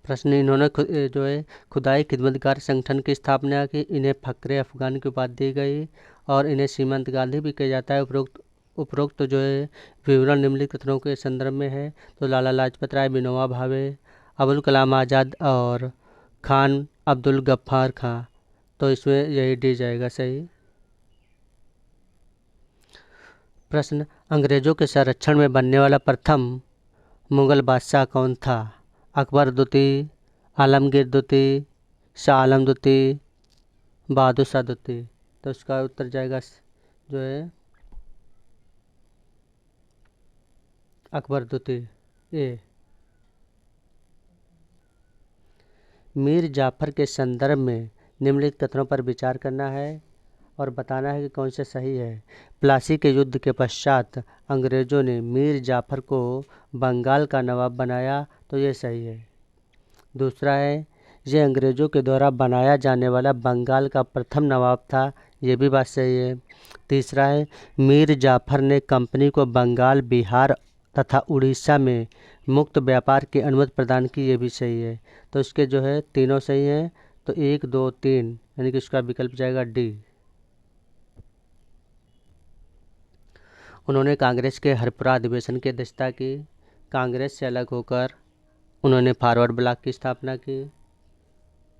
प्रश्न, इन्होंने जो है खुदाई खिदमतगार संगठन की स्थापना की, इन्हें फ़क्रे अफ़गान की उपाधि दी गई और इन्हें सीमंत गांधी भी कहा जाता है। उपरोक्त जो है विवरण निम्नलिखित कथनों के संदर्भ में है। तो लाला लाजपत राय, विनोबा भावे, अबुल कलाम आज़ाद और खान अब्दुल गफ्फार खां, तो इसमें यही डी जाएगा सही। प्रश्न, अंग्रेज़ों के संरक्षण में बनने वाला प्रथम मुगल बादशाह कौन था। अकबर द्वितीय, आलमगीर द्वितीय, शाह आलम द्वितीय, बहादुर शाह द्वितीय, तो इसका उत्तर जाएगा जो है अकबर द्वितीय ए। मीर जाफ़र के संदर्भ में निम्नलिखित कथनों पर विचार करना है और बताना है कि कौन से सही है। प्लासी के युद्ध के पश्चात अंग्रेज़ों ने मीर जाफ़र को बंगाल का नवाब बनाया, तो ये सही है। दूसरा है ये अंग्रेज़ों के द्वारा बनाया जाने वाला बंगाल का प्रथम नवाब था, ये भी बात सही है। तीसरा है मीर जाफ़र ने कंपनी को बंगाल, बिहार तथा उड़ीसा में मुक्त व्यापार की अनुमति प्रदान की, ये भी सही है। तो इसके जो है तीनों सही हैं, तो 1, 2, 3, यानी कि इसका विकल्प जाएगा डी। उन्होंने कांग्रेस के हरपुरा अधिवेशन की अध्यक्षता की। कांग्रेस से अलग होकर उन्होंने फॉरवर्ड ब्लॉक की स्थापना की।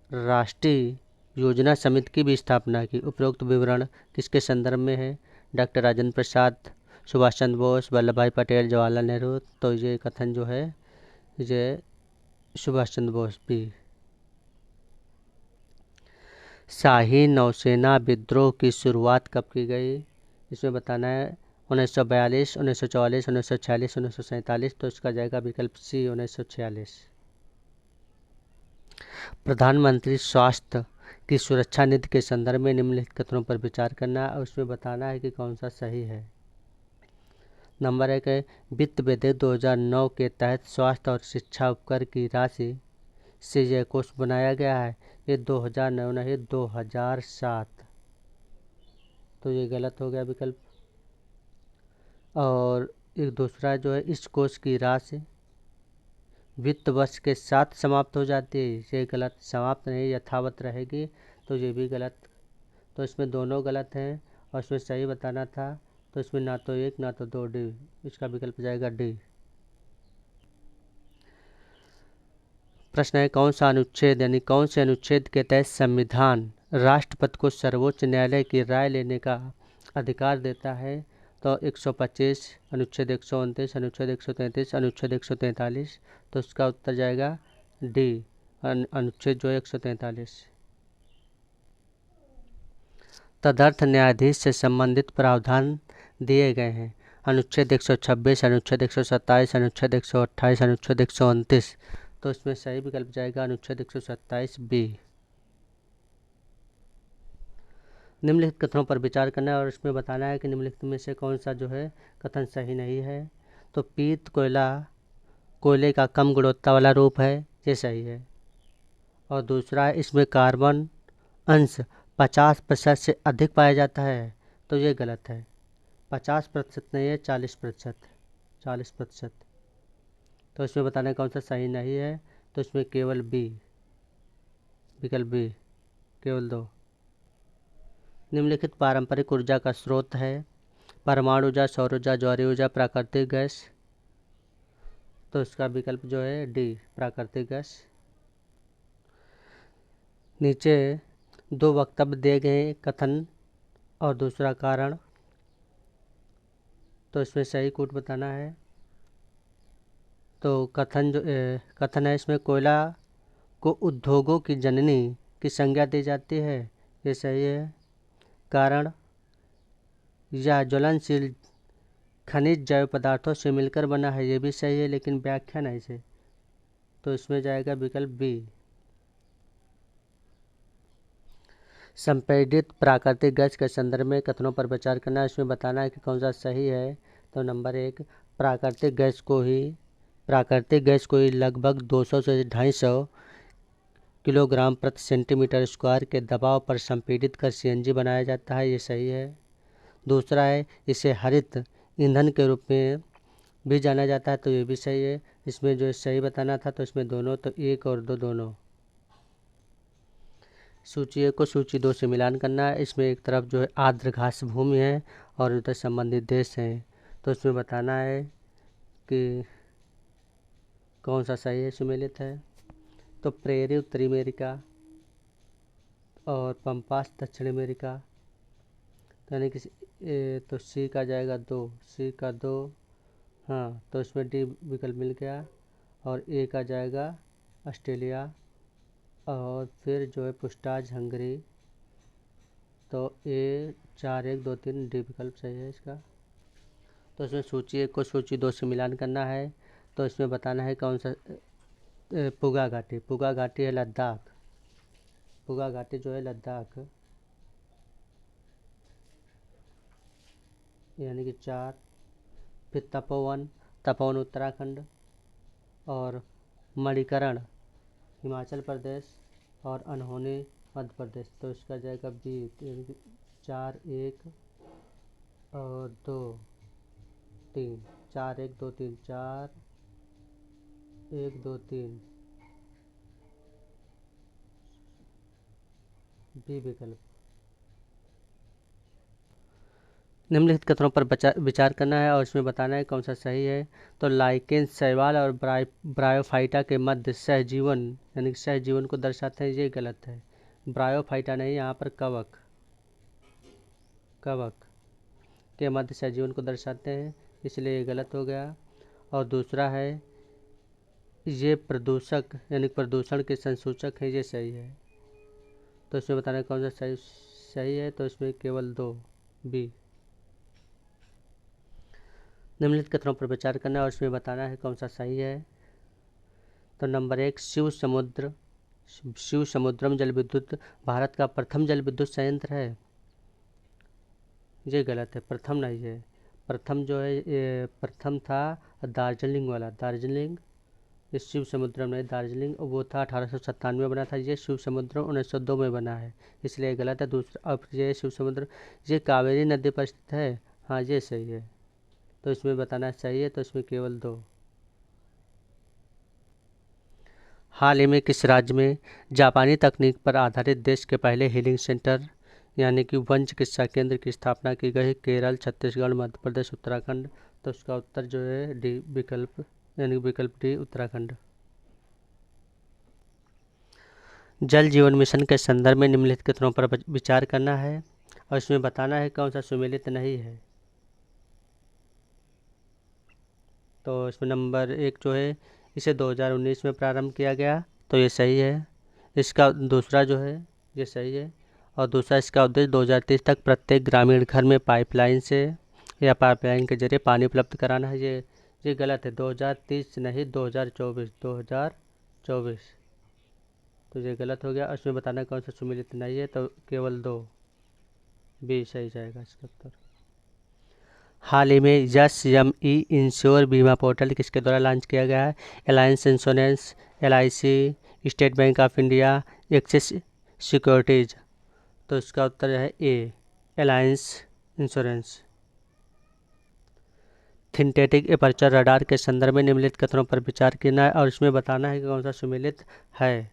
राष्ट्रीय योजना समिति की भी स्थापना की। उपरोक्त विवरण किसके संदर्भ में है? डॉक्टर राजेंद्र प्रसाद, सुभाष चंद्र बोस, वल्लभ भाई पटेल, जवाहरलाल नेहरू। तो ये कथन जो है ये सुभाष चंद्र बोस भी। शाही नौसेना विद्रोह की शुरुआत कब की गई? इसमें बताना है 1942, 1944, 1946, 1947। तो इसका जाएगा विकल्प सी 1946। प्रधानमंत्री स्वास्थ्य की सुरक्षा निधि के संदर्भ में निम्नलिखित कथनों पर विचार करना है और उसमें बताना है कि कौन सा सही है। नंबर 1 है वित्त विधेयक 2009 के तहत स्वास्थ्य और शिक्षा उपकर की राशि से यह कोष बनाया गया है। ये 2009 नहीं 2007। तो ये गलत हो गया विकल्प। और एक दूसरा जो है इस कोष की राशि वित्त वर्ष के साथ समाप्त हो जाती है। ये गलत, समाप्त नहीं यथावत रहेगी। तो ये भी गलत। तो इसमें दोनों गलत हैं और इसमें सही बताना था। तो इसमें ना तो 1 ना तो 2, डी। इसका विकल्प जाएगा डी। प्रश्न है कौन सा अनुच्छेद यानी कौन से अनुच्छेद के तहत संविधान राष्ट्रपति को सर्वोच्च न्यायालय की राय लेने का अधिकार देता है? तो 125, अनुच्छेद 129, अनुच्छेद 133, अनुच्छेद 143। तो इसका उत्तर जाएगा डी, अनुच्छेद जो है 143। तदर्थ न्यायाधीश से संबंधित प्रावधान दिए गए हैं। अनुच्छेद 126, अनुच्छेद 127, अनुच्छेद 128, अनुच्छेद 129। तो इसमें सही विकल्प जाएगा अनुच्छेद 127 बी। निम्नलिखित कथनों पर विचार करना है और इसमें बताना है कि निम्नलिखित में से कौन सा जो है कथन सही नहीं है। तो पीत कोयला कोयले का कम गुणवत्ता वाला रूप है, ये सही है। और दूसरा है इसमें कार्बन अंश 50% से अधिक पाया जाता है, तो ये गलत है। 50% नहीं है 40%। 40%। तो इसमें बताना है कौन सा सही नहीं है। तो इसमें केवल बी, विकल्प बी, केवल 2। निम्नलिखित पारंपरिक ऊर्जा का स्रोत है? परमाणु ऊर्जा, सौर ऊर्जा, ज्वारीय ऊर्जा, प्राकृतिक गैस। तो इसका विकल्प जो है डी, प्राकृतिक गैस। नीचे 2 वक्तव्य दिए गए हैं, कथन और दूसरा कारण। तो इसमें सही कूट बताना है। तो कथन है इसमें कोयला को उद्योगों की जननी की संज्ञा दी जाती है, ये सही है। कारण या ज्वलनशील खनिज जैव पदार्थों से मिलकर बना है, ये भी सही है, लेकिन व्याख्या नहीं से। तो इसमें जाएगा विकल्प बी। संपीड़ित प्राकृतिक गैस के संदर्भ में कथनों पर विचार करना है, इसमें बताना है कि कौन सा सही है। तो नंबर 1 प्राकृतिक गैस को ही लगभग 200 से 250 किलोग्राम प्रति सेंटीमीटर स्क्वायर के दबाव पर संपीड़ित कर सीएनजी बनाया जाता है, ये सही है। दूसरा है इसे हरित ईंधन के रूप में भी जाना जाता है, तो ये भी सही है। इसमें जो सही बताना था तो इसमें दोनों, तो 1 और 2 दोनों। सूची 1 को सूची 2 से मिलान करना है। इसमें एक तरफ जो है आर्द्र घास भूमि है और उधर संबंधित देश हैं। तो इसमें बताना है कि कौन सा सही है, सुमेलित है। तो प्रेरी उत्तरी अमेरिका और पंपास दक्षिण अमेरिका। यानी कि तो सी का जाएगा 2, सी का 2। हाँ, तो इसमें डी विकल्प मिल गया। और ए का जाएगा ऑस्ट्रेलिया और फिर जो है पुस्टाज हंगरी। तो ए 4, 1, 2, 3 डी विकल्प सही है इसका। तो इसमें सूची 1 को सूची 2 से मिलान करना है। तो इसमें बताना है कौन सा पुगा घाटी है लद्दाख। पुगा घाटी जो है लद्दाख, यानी कि 4। फिर तपोवन उत्तराखंड और मणिकरण हिमाचल प्रदेश और अनहोनी मध्य प्रदेश। तो इसका जाएगा बी, यानी कि 4, 1 और 2, 3। 4, 1, 2, 3, 4, 1, 2, 3 बी विकल्प। निम्नलिखित कथनों पर विचार करना है और इसमें बताना है कौन सा सही है। तो लाइकेन शैवाल और ब्रायोफाइटा के मध्य सहजीवन यानी कि सहजीवन को दर्शाते हैं, ये गलत है। ब्रायोफाइटा नहीं, यहाँ पर कवक के मध्य सहजीवन को दर्शाते हैं, इसलिए ये गलत हो गया। और दूसरा है ये प्रदूषक यानी प्रदूषण के संसूचक है, ये सही है। तो इसमें बताना है कौन सा सही है। तो इसमें केवल 2 बी। निम्नलिखित कथनों पर विचार करना है और इसमें बताना है कौन सा सही है। तो नंबर 1 शिव समुद्रम जल विद्युत भारत का प्रथम जल विद्युत संयंत्र है, ये गलत है। प्रथम नहीं है, प्रथम जो है ये प्रथम था दार्जिलिंग वाला, दार्जिलिंग। ये शिव समुद्रम नहीं, दार्जिलिंग वो था 1897 में बना था, ये शिव समुद्रम 1902 में बना है, इसलिए गलत है। दूसरा अब ये शिव समुद्र ये कावेरी नदी पर स्थित है, हाँ ये सही है। तो इसमें बताना सही है। तो इसमें केवल 2। हाल ही में किस राज्य में जापानी तकनीक पर आधारित देश के पहले हीलिंग सेंटर यानी कि वन चिकित्सा केंद्र की स्थापना की गई? केरल, छत्तीसगढ़, मध्य प्रदेश, उत्तराखंड। तो उसका उत्तर जो है डी विकल्प यानी विकल्प डी उत्तराखंड। जल जीवन मिशन के संदर्भ में निम्नलिखित कथनों पर विचार करना है और इसमें बताना है कौन सा सुमेलित नहीं है। तो इसमें नंबर 1 जो है इसे 2019 में प्रारंभ किया गया, तो ये सही है। इसका दूसरा जो है ये सही है। और दूसरा इसका उद्देश्य 2030 तक प्रत्येक ग्रामीण घर में पाइपलाइन से या पाइपलाइन के जरिए पानी उपलब्ध कराना है, ये गलत है। 2030 नहीं, 2024। तो ये गलत हो गया। उसमें बताना कौन सा सुमेलित नहीं है। तो केवल 2 बी सही जाएगा इसका उत्तर। हाल ही में यस एम ई इंश्योर बीमा पोर्टल किसके द्वारा लॉन्च किया गया है? Allianz insurance, LIC, State Bank of India, Axis securities. तो इसका उत्तर है A Allianz insurance. Synthetic aperture radar के संदर्भ में निम्नलिखित कथनों पर विचार करना है और इसमें बताना है कि कौन सा सुमेलित है।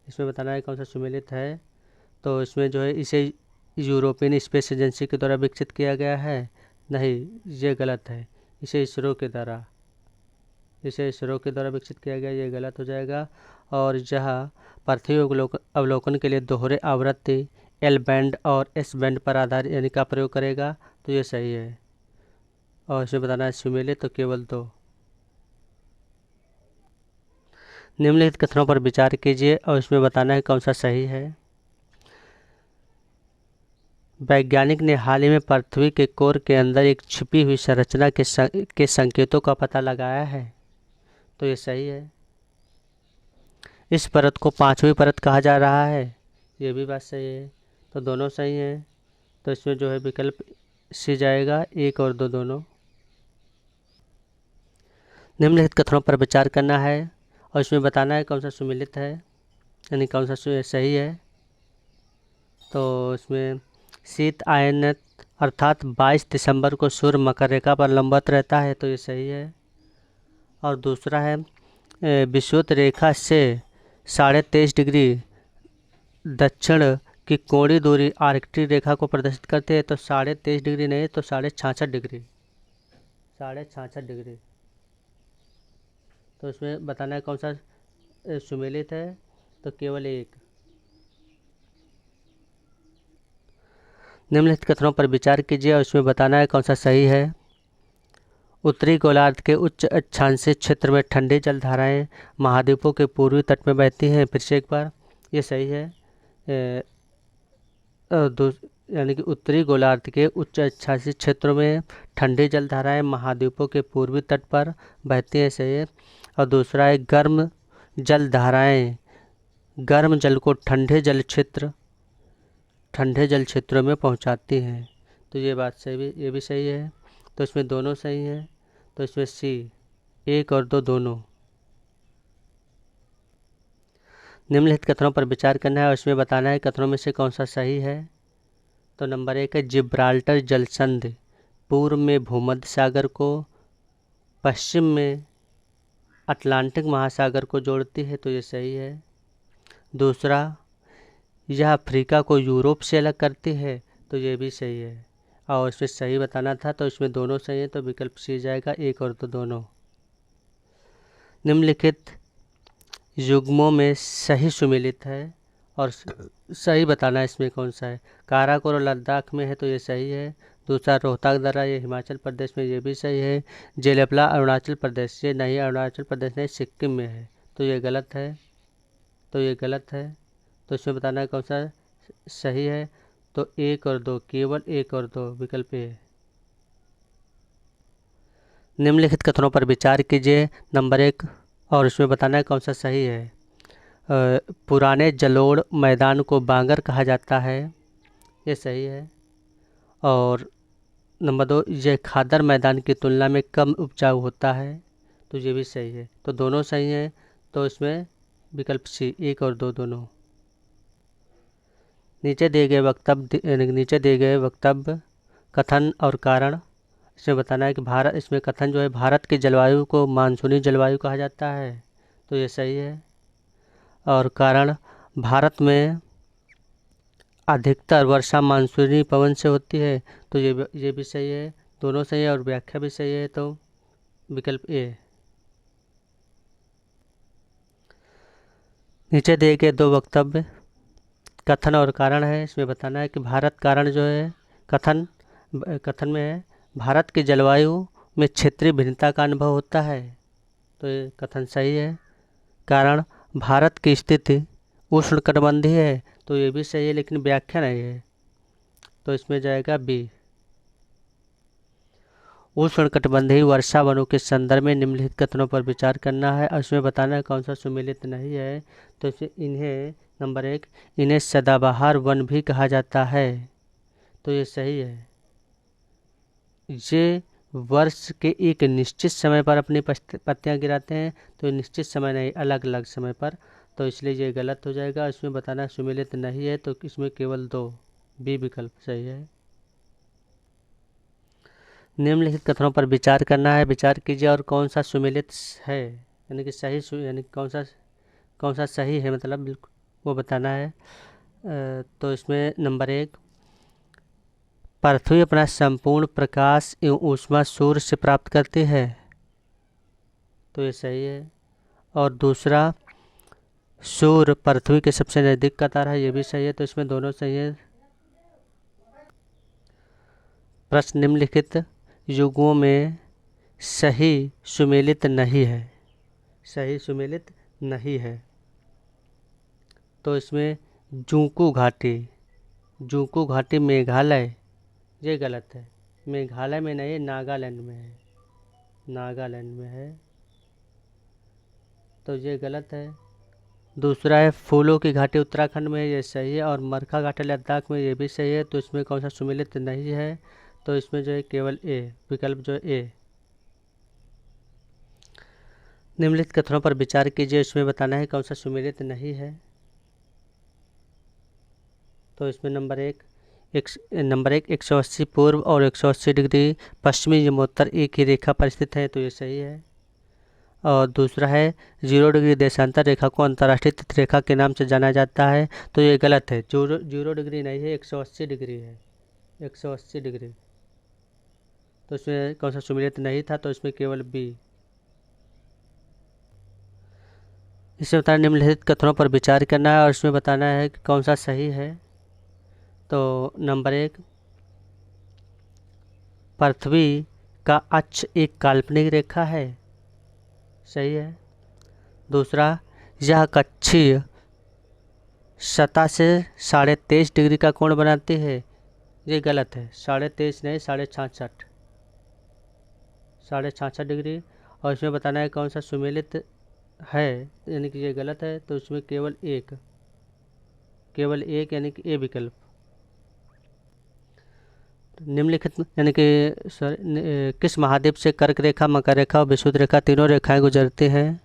इसमें बताना है कौन सा सुमेलित है। तो इसमें जो है इसे यूरोपियन स्पेस एजेंसी के द्वारा विकसित किया गया है, नहीं ये गलत है। इसे इसरो के द्वारा विकसित किया गया, ये गलत हो जाएगा। और जहाँ पृथ्वी अवलोकन के लिए दोहरे आवृत्ति L बैंड और S बैंड पर आधार यानी का प्रयोग करेगा, तो ये सही है। और इसमें बताना है सुमेलित, तो केवल 2। निम्नलिखित कथनों पर विचार कीजिए और इसमें बताना है कौन सा सही है। वैज्ञानिक ने हाल ही में पृथ्वी के कोर के अंदर एक छिपी हुई संरचना के संकेतों का पता लगाया है, तो ये सही है। इस परत को 5वीं परत कहा जा रहा है, ये भी बात सही है। तो दोनों सही हैं। तो इसमें जो है विकल्प सी जाएगा, 1 और 2 दोनों। निम्नलिखित कथनों पर विचार करना है और इसमें बताना है कौन सा सुमेलित है यानी कौन सा सही है। तो इसमें शीत आयनत अर्थात 22 दिसंबर को सूर्य मकर रेखा पर लंबवत रहता है, तो ये सही है। और दूसरा है विषुवत रेखा से 23.5 डिग्री दक्षिण की कोणीय दूरी आर्कटिक रेखा को प्रदर्शित करते हैं, तो 23.5 डिग्री नहीं, तो 66.5 डिग्री। तो इसमें बताना है कौन सा सुमेलित है। तो केवल 1। निम्नलिखित कथनों पर विचार कीजिए और इसमें बताना है कौन सा सही है। उत्तरी गोलार्ध के उच्च अक्षांशीय क्षेत्र में ठंडी जलधाराएं महाद्वीपों के पूर्वी तट में बहती हैं, फिर से एक बार ये सही है। यानी कि उत्तरी गोलार्ध के उच्च अक्षांशीय क्षेत्रों में ठंडी जलधाराएं महाद्वीपों के पूर्वी तट पर बहती हैं, सही है। और दूसरा है गर्म जलधाराएं गर्म जल को ठंडे जल क्षेत्रों में पहुंचाती हैं, तो ये बात सही, ये भी सही है। तो इसमें दोनों सही हैं। तो इसमें सी 1 और 2 दोनों। निम्नलिखित कथनों पर विचार करना है और इसमें बताना है कथनों में से कौन सा सही है। तो नंबर 1 है जिब्राल्टर जलसंधि पूर्व में भूमध्य सागर को, पश्चिम में अटलांटिक महासागर को जोड़ती है, तो ये सही है। दूसरा, यह अफ्रीका को यूरोप से अलग करती है, तो ये भी सही है। और इसमें सही बताना था, तो इसमें दोनों सही है, तो विकल्प सी जाएगा, एक और दो दोनों। निम्नलिखित युग्मों में सही सुमेलित है और सही बताना है इसमें कौन सा है। काराकोरम और लद्दाख में है तो ये सही है। दूसरा रोहतक दर्रा, ये हिमाचल प्रदेश में, ये भी सही है। जेलेपला अरुणाचल प्रदेश, ये नहीं, अरुणाचल प्रदेश नहीं, सिक्किम में है, तो ये गलत है, तो ये गलत है। तो इसमें बताना है कौन सा सही है। तो एक और दो, केवल एक और दो, विकल्प ए। निम्नलिखित कथनों पर विचार कीजिए, नंबर 1, और इसमें बताना है कौन सा सही है। पुराने जलोढ़ मैदान को बांगर कहा जाता है, ये सही है। और नंबर 2, यह खादर मैदान की तुलना में कम उपजाऊ होता है, तो ये भी सही है, तो दोनों सही हैं। तो इसमें विकल्प सी, एक और दो दोनों। नीचे दिए गए वक्तव्य कथन और कारण, इसमें बताना है कि भारत, इसमें कथन जो है, भारत की जलवायु को मानसूनी जलवायु कहा जाता है, तो ये सही है। और कारण, भारत में अधिकतर वर्षा मानसूनी पवन से होती है, तो ये भी सही है, दोनों सही है। और व्याख्या भी सही है, तो विकल्प ए। नीचे दिए गए दो वक्तव्य कथन और कारण है, इसमें बताना है कि भारत, कारण जो है, कथन में है, भारत की जलवायु में क्षेत्रीय भिन्नता का अनुभव होता है, तो ये कथन सही है। कारण, भारत की स्थिति उष्णकटिबंधीय है, तो ये भी सही है, लेकिन व्याख्या नहीं है, तो इसमें जाएगा बी। उष्णकटिबंधीय वर्षा वनों के संदर्भ में निम्नलिखित कथनों पर विचार करना है और इसमें बताना है कौन सा सुमेलित नहीं है। तो इन्हें नंबर 1, इन्हें सदाबहार वन भी कहा जाता है, तो ये सही है। ये वर्ष के एक निश्चित समय पर अपनी पत्तियां गिराते हैं, तो निश्चित समय नहीं, अलग अलग समय पर, तो इसलिए ये गलत हो जाएगा। इसमें बताना सुमेलित नहीं है, तो इसमें केवल 2, बी विकल्प सही है। निम्नलिखित कथनों पर विचार करना है, विचार कीजिए और कौन सा सुमेलित है, यानी कि सही, यानी कौन सा सही है, मतलब बिल्कुल वो बताना है। तो इसमें नंबर 1, पृथ्वी अपना संपूर्ण प्रकाश एवं ऊष्मा सूर्य से प्राप्त करती है, तो ये सही है। और दूसरा, सूर्य पृथ्वी के सबसे नज़दीक का तारा है, ये भी सही है, तो इसमें दोनों सही है। प्रश्न, निम्नलिखित युगों में सही सुमेलित नहीं है, सही सुमेलित नहीं है, तो इसमें जूकू घाटी मेघालय, ये गलत है, मेघालय में नहीं, नागालैंड में है, नागालैंड में है, तो ये गलत है। दूसरा है फूलों की घाटी उत्तराखंड में, ये सही है। और मरखा घाटी लद्दाख में, ये भी सही है, तो इसमें कौन सा सुमेलित नहीं है, तो इसमें जो है केवल ए, विकल्प जो है ए। निम्नलिखित कथनों पर विचार कीजिए, इसमें बताना है कौन सा सुमेलित नहीं है। तो इसमें नंबर 1, 180 पूर्व और 180 डिग्री पश्चिमी यमोत्तर एक ही रेखा पर स्थित है, तो ये सही है। और दूसरा है 0 डिग्री देशांतर रेखा को अंतर्राष्ट्रीय तिथि रेखा के नाम से जाना जाता है, तो ये गलत है, 0 डिग्री नहीं है, 180 डिग्री है, 180 डिग्री, तो इसमें कौन सा सुमेलित नहीं था, तो इसमें केवल बी। इसमें बताना निम्नलिखित कथनों पर विचार करना है और इसमें बताना है कि कौन सा सही है। तो नंबर 1, पृथ्वी का अक्ष एक काल्पनिक रेखा है, सही है। दूसरा, यह कक्षीय सतह से 23.5 डिग्री का कोण बनाती है, ये गलत है, 23.5 नहीं, 66 डिग्री। और इसमें बताना है कौन सा सुमेलित है, यानी कि ये गलत है, तो इसमें केवल एक यानी कि ए विकल्प। निम्नलिखित यानी कि किस महाद्वीप से कर्क रेखा, मकर रेखा और विषुवत रेखा तीनों रेखाएं गुजरती हैं,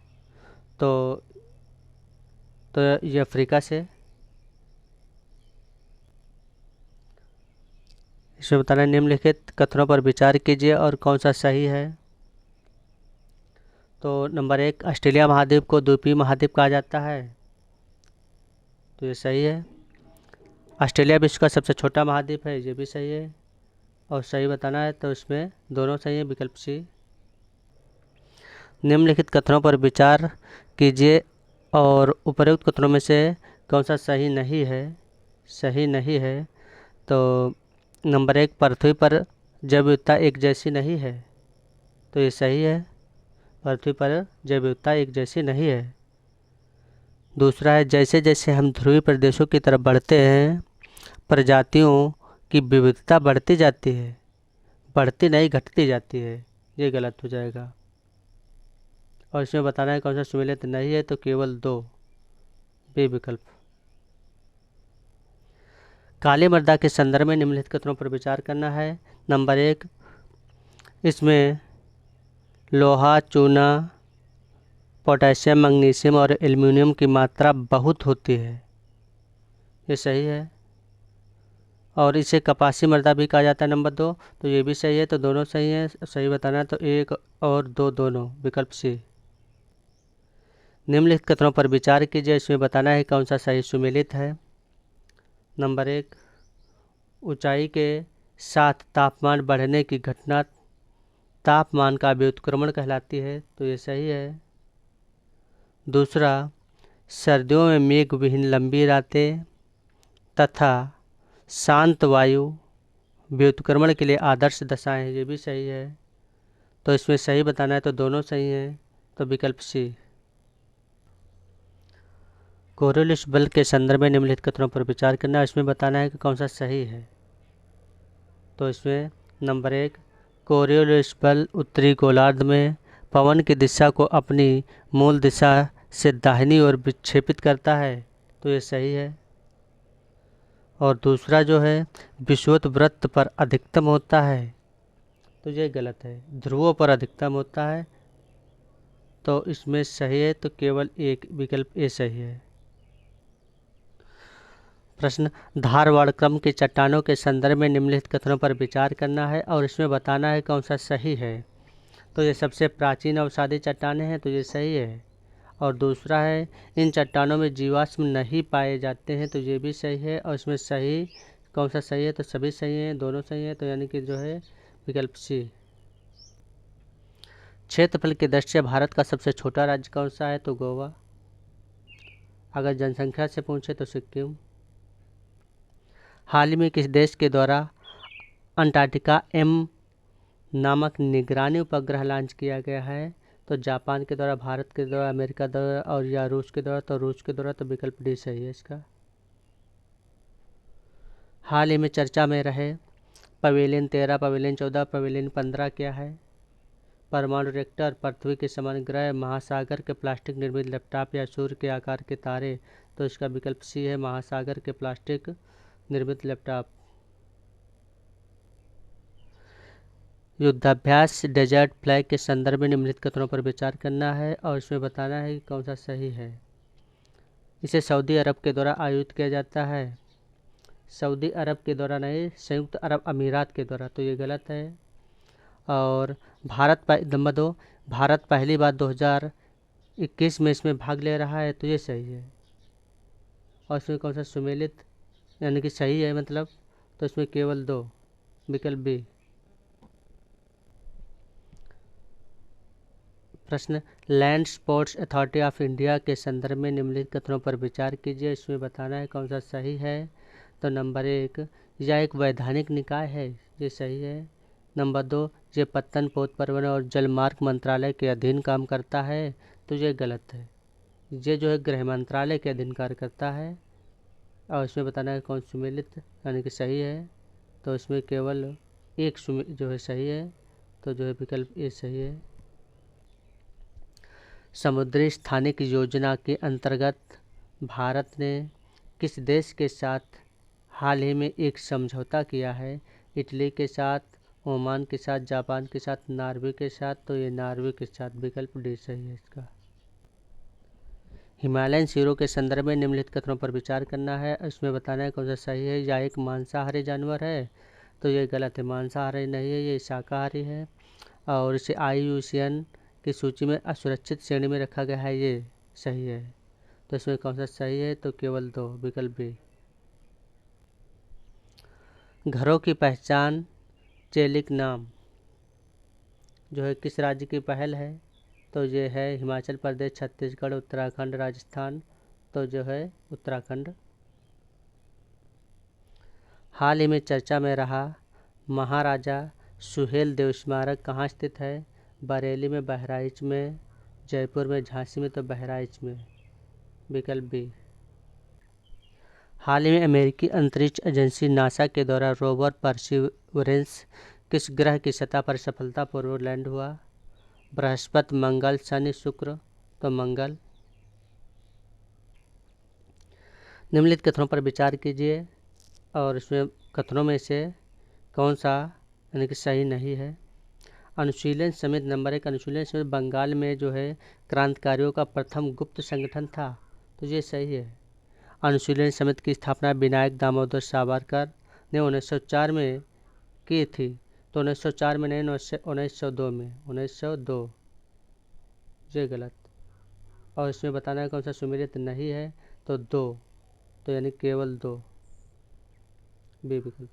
तो ये अफ्रीका से। इसमें बताना निम्नलिखित कथनों पर विचार कीजिए और कौन सा सही है। तो नंबर 1, ऑस्ट्रेलिया महाद्वीप को द्वीपीय महाद्वीप कहा जाता है, तो ये सही है। ऑस्ट्रेलिया विश्व का सबसे छोटा महाद्वीप है, ये भी सही है। और सही बताना है, तो इसमें दोनों सही है, विकल्प सी। निम्नलिखित कथनों पर विचार कीजिए और उपरोक्त कथनों में से कौन सा सही नहीं है। सही नहीं है तो नंबर 1, पृथ्वी पर जैव विविधता एक जैसी नहीं है, तो ये सही है। पृथ्वी पर जैव विविधता एक जैसी नहीं है। दूसरा है, जैसे जैसे हम ध्रुवीय प्रदेशों की तरफ बढ़ते हैं प्रजातियों की विविधता बढ़ती जाती है, बढ़ती नहीं घटती जाती है, ये गलत हो जाएगा। और इसमें बताना है कौन सा सुमेलित नहीं है, तो केवल 2, बी विकल्प। काली मृदा के संदर्भ में निम्नलिखित कथनों पर विचार करना है। नंबर 1, इसमें लोहा, चूना, पोटेशियम, मैग्नीशियम और एल्युमिनियम की मात्रा बहुत होती है, ये सही है। और इसे कपासी मृदा भी कहा जाता है, नंबर 2, तो ये भी सही है। तो दोनों सही है, सही बताना है, तो 1 और 2 दोनों, विकल्प सी। निम्नलिखित कथनों पर विचार कीजिए, इसमें बताना है कौन सा सही सुमेलित है। नंबर 1, ऊंचाई के साथ तापमान बढ़ने की घटना तापमान का व्युत्क्रमण कहलाती है, तो ये सही है। दूसरा, सर्दियों में मेघ विहीन लंबी रातें तथा शांत वायु व्युत्क्रमण के लिए आदर्श दशाएं हैं, ये भी सही है। तो इसमें सही बताना है, तो दोनों सही हैं, तो विकल्प सी। कोरियोलिस बल के संदर्भ में निम्नलिखित कथनों पर विचार करना है, इसमें बताना है कि कौन सा सही है। तो इसमें नंबर 1, कोरियोलिस बल उत्तरी गोलार्ध में पवन की दिशा को अपनी मूल दिशा से दाहिनी ओर विक्षेपित करता है, तो ये सही है। और दूसरा जो है, विषुवत वृत्त पर अधिकतम होता है, तो ये गलत है, ध्रुवों पर अधिकतम होता है, तो इसमें सही है, तो केवल एक, विकल्प ए सही है। प्रश्न, धारवाड़ क्रम की चट्टानों के संदर्भ में निम्नलिखित कथनों पर विचार करना है और इसमें बताना है कौन सा सही है। तो ये सबसे प्राचीन अवसादी चट्टानें हैं, तो ये सही है। और दूसरा है, इन चट्टानों में जीवाश्म नहीं पाए जाते हैं, तो ये भी सही है। और इसमें सही कौन सा सही है, तो सभी सही हैं, दोनों सही हैं, तो यानी कि जो है विकल्प सी। क्षेत्रफल की दृष्टि से भारत का सबसे छोटा राज्य कौन सा है, तो गोवा। अगर जनसंख्या से पूछे तो सिक्किम। हाल ही में किस देश के द्वारा अंटार्कटिका एम नामक निगरानी उपग्रह लॉन्च किया गया है, तो जापान के द्वारा, भारत के द्वारा, अमेरिका द्वारा और या रूस के द्वारा, तो रूस के द्वारा, तो विकल्प डी सही है इसका। हाल ही में चर्चा में रहे पवेलियन 13, पवेलियन 14, पवेलियन 15 क्या है। परमाणु रिएक्टर, पृथ्वी के समान ग्रह, महासागर के प्लास्टिक निर्मित लैपटॉप या सूर्य के आकार के तारे, तो इसका विकल्प सी है, महासागर के प्लास्टिक निर्मित लैपटॉप। युद्धाभ्यास डेजर्ट फ्लैग के संदर्भ में निम्नलिखित कथनों पर विचार करना है और इसमें बताना है कि कौन सा सही है। इसे सऊदी अरब के द्वारा आयोजित किया जाता है, सऊदी अरब के द्वारा नहीं, संयुक्त अरब अमीरात के द्वारा, तो ये गलत है। और नंबर 2, भारत पहली बार 2021 में इसमें भाग ले रहा है, तो ये सही है। और इसमें कौन सा सुमेलित यानी कि सही है मतलब, तो इसमें केवल 2, विकल्प बी। प्रश्न, land sports authority of India के संदर्भ में निम्नलिखित कथनों पर विचार कीजिए, इसमें बताना है कौन सा सही है। तो नंबर 1, यह एक वैधानिक निकाय है, ये सही है। नंबर 2, ये पत्तन, पोत परिवहन और जलमार्ग मंत्रालय के अधीन काम करता है, तो ये गलत है, ये जो है गृह मंत्रालय के अधीन कार्य करता है। और इसमें बताना है कौन सुमेलित यानी कि सही है, तो इसमें केवल एक जो है सही है, तो जो है विकल्प ए सही है। समुद्री स्थानिक योजना के अंतर्गत भारत ने किस देश के साथ हाल ही में एक समझौता किया है। इटली के साथ, ओमान के साथ, जापान के साथ, नॉर्वे के साथ, तो ये नॉर्वे के साथ, विकल्प डी सही है इसका। हिमालयन शेरों के संदर्भ में निम्नलिखित कथनों पर विचार करना है, इसमें बताना है कौन सा सही है। या एक मांसाहारी जानवर है, तो ये गलत है, मांसाहारी नहीं है, ये शाकाहारी है। और इसे IUCN की सूची में असुरक्षित श्रेणी में रखा गया है, ये सही है। तो इसमें कौन सा सही है, तो केवल 2, विकल्प बी। घरों की पहचान चेलिक नाम जो है किस राज्य की पहल है? तो ये है हिमाचल प्रदेश, छत्तीसगढ़, उत्तराखंड, राजस्थान। तो जो है उत्तराखंड। हाल ही में चर्चा में रहा महाराजा सुहेल देव स्मारक कहाँ स्थित है? बरेली में, बहराइच में, जयपुर में, झांसी में। तो बहराइच में, विकल्प बी। हाल ही में अमेरिकी अंतरिक्ष एजेंसी नासा के द्वारा रोवर परसिवरेंस किस ग्रह की सतह पर सफलतापूर्वक लैंड हुआ? बृहस्पति, मंगल, शनि, शुक्र। तो मंगल। निम्नलिखित कथनों पर विचार कीजिए और इसमें कथनों में से कौन सा यानी कि सही नहीं है। अनुशीलन समिति नंबर 1, अनुशीलन समिति बंगाल में जो है क्रांतिकारियों का प्रथम गुप्त संगठन था। तो ये सही है। अनुशीलन समिति की स्थापना विनायक दामोदर सावरकर ने 1904 में की थी। तो 1904 में नहीं, 1902 में, 1902। ये गलत। और इसमें बताना है कौन सा सुमेलित नहीं है। तो 2, तो यानी केवल 2, बी विकल्प।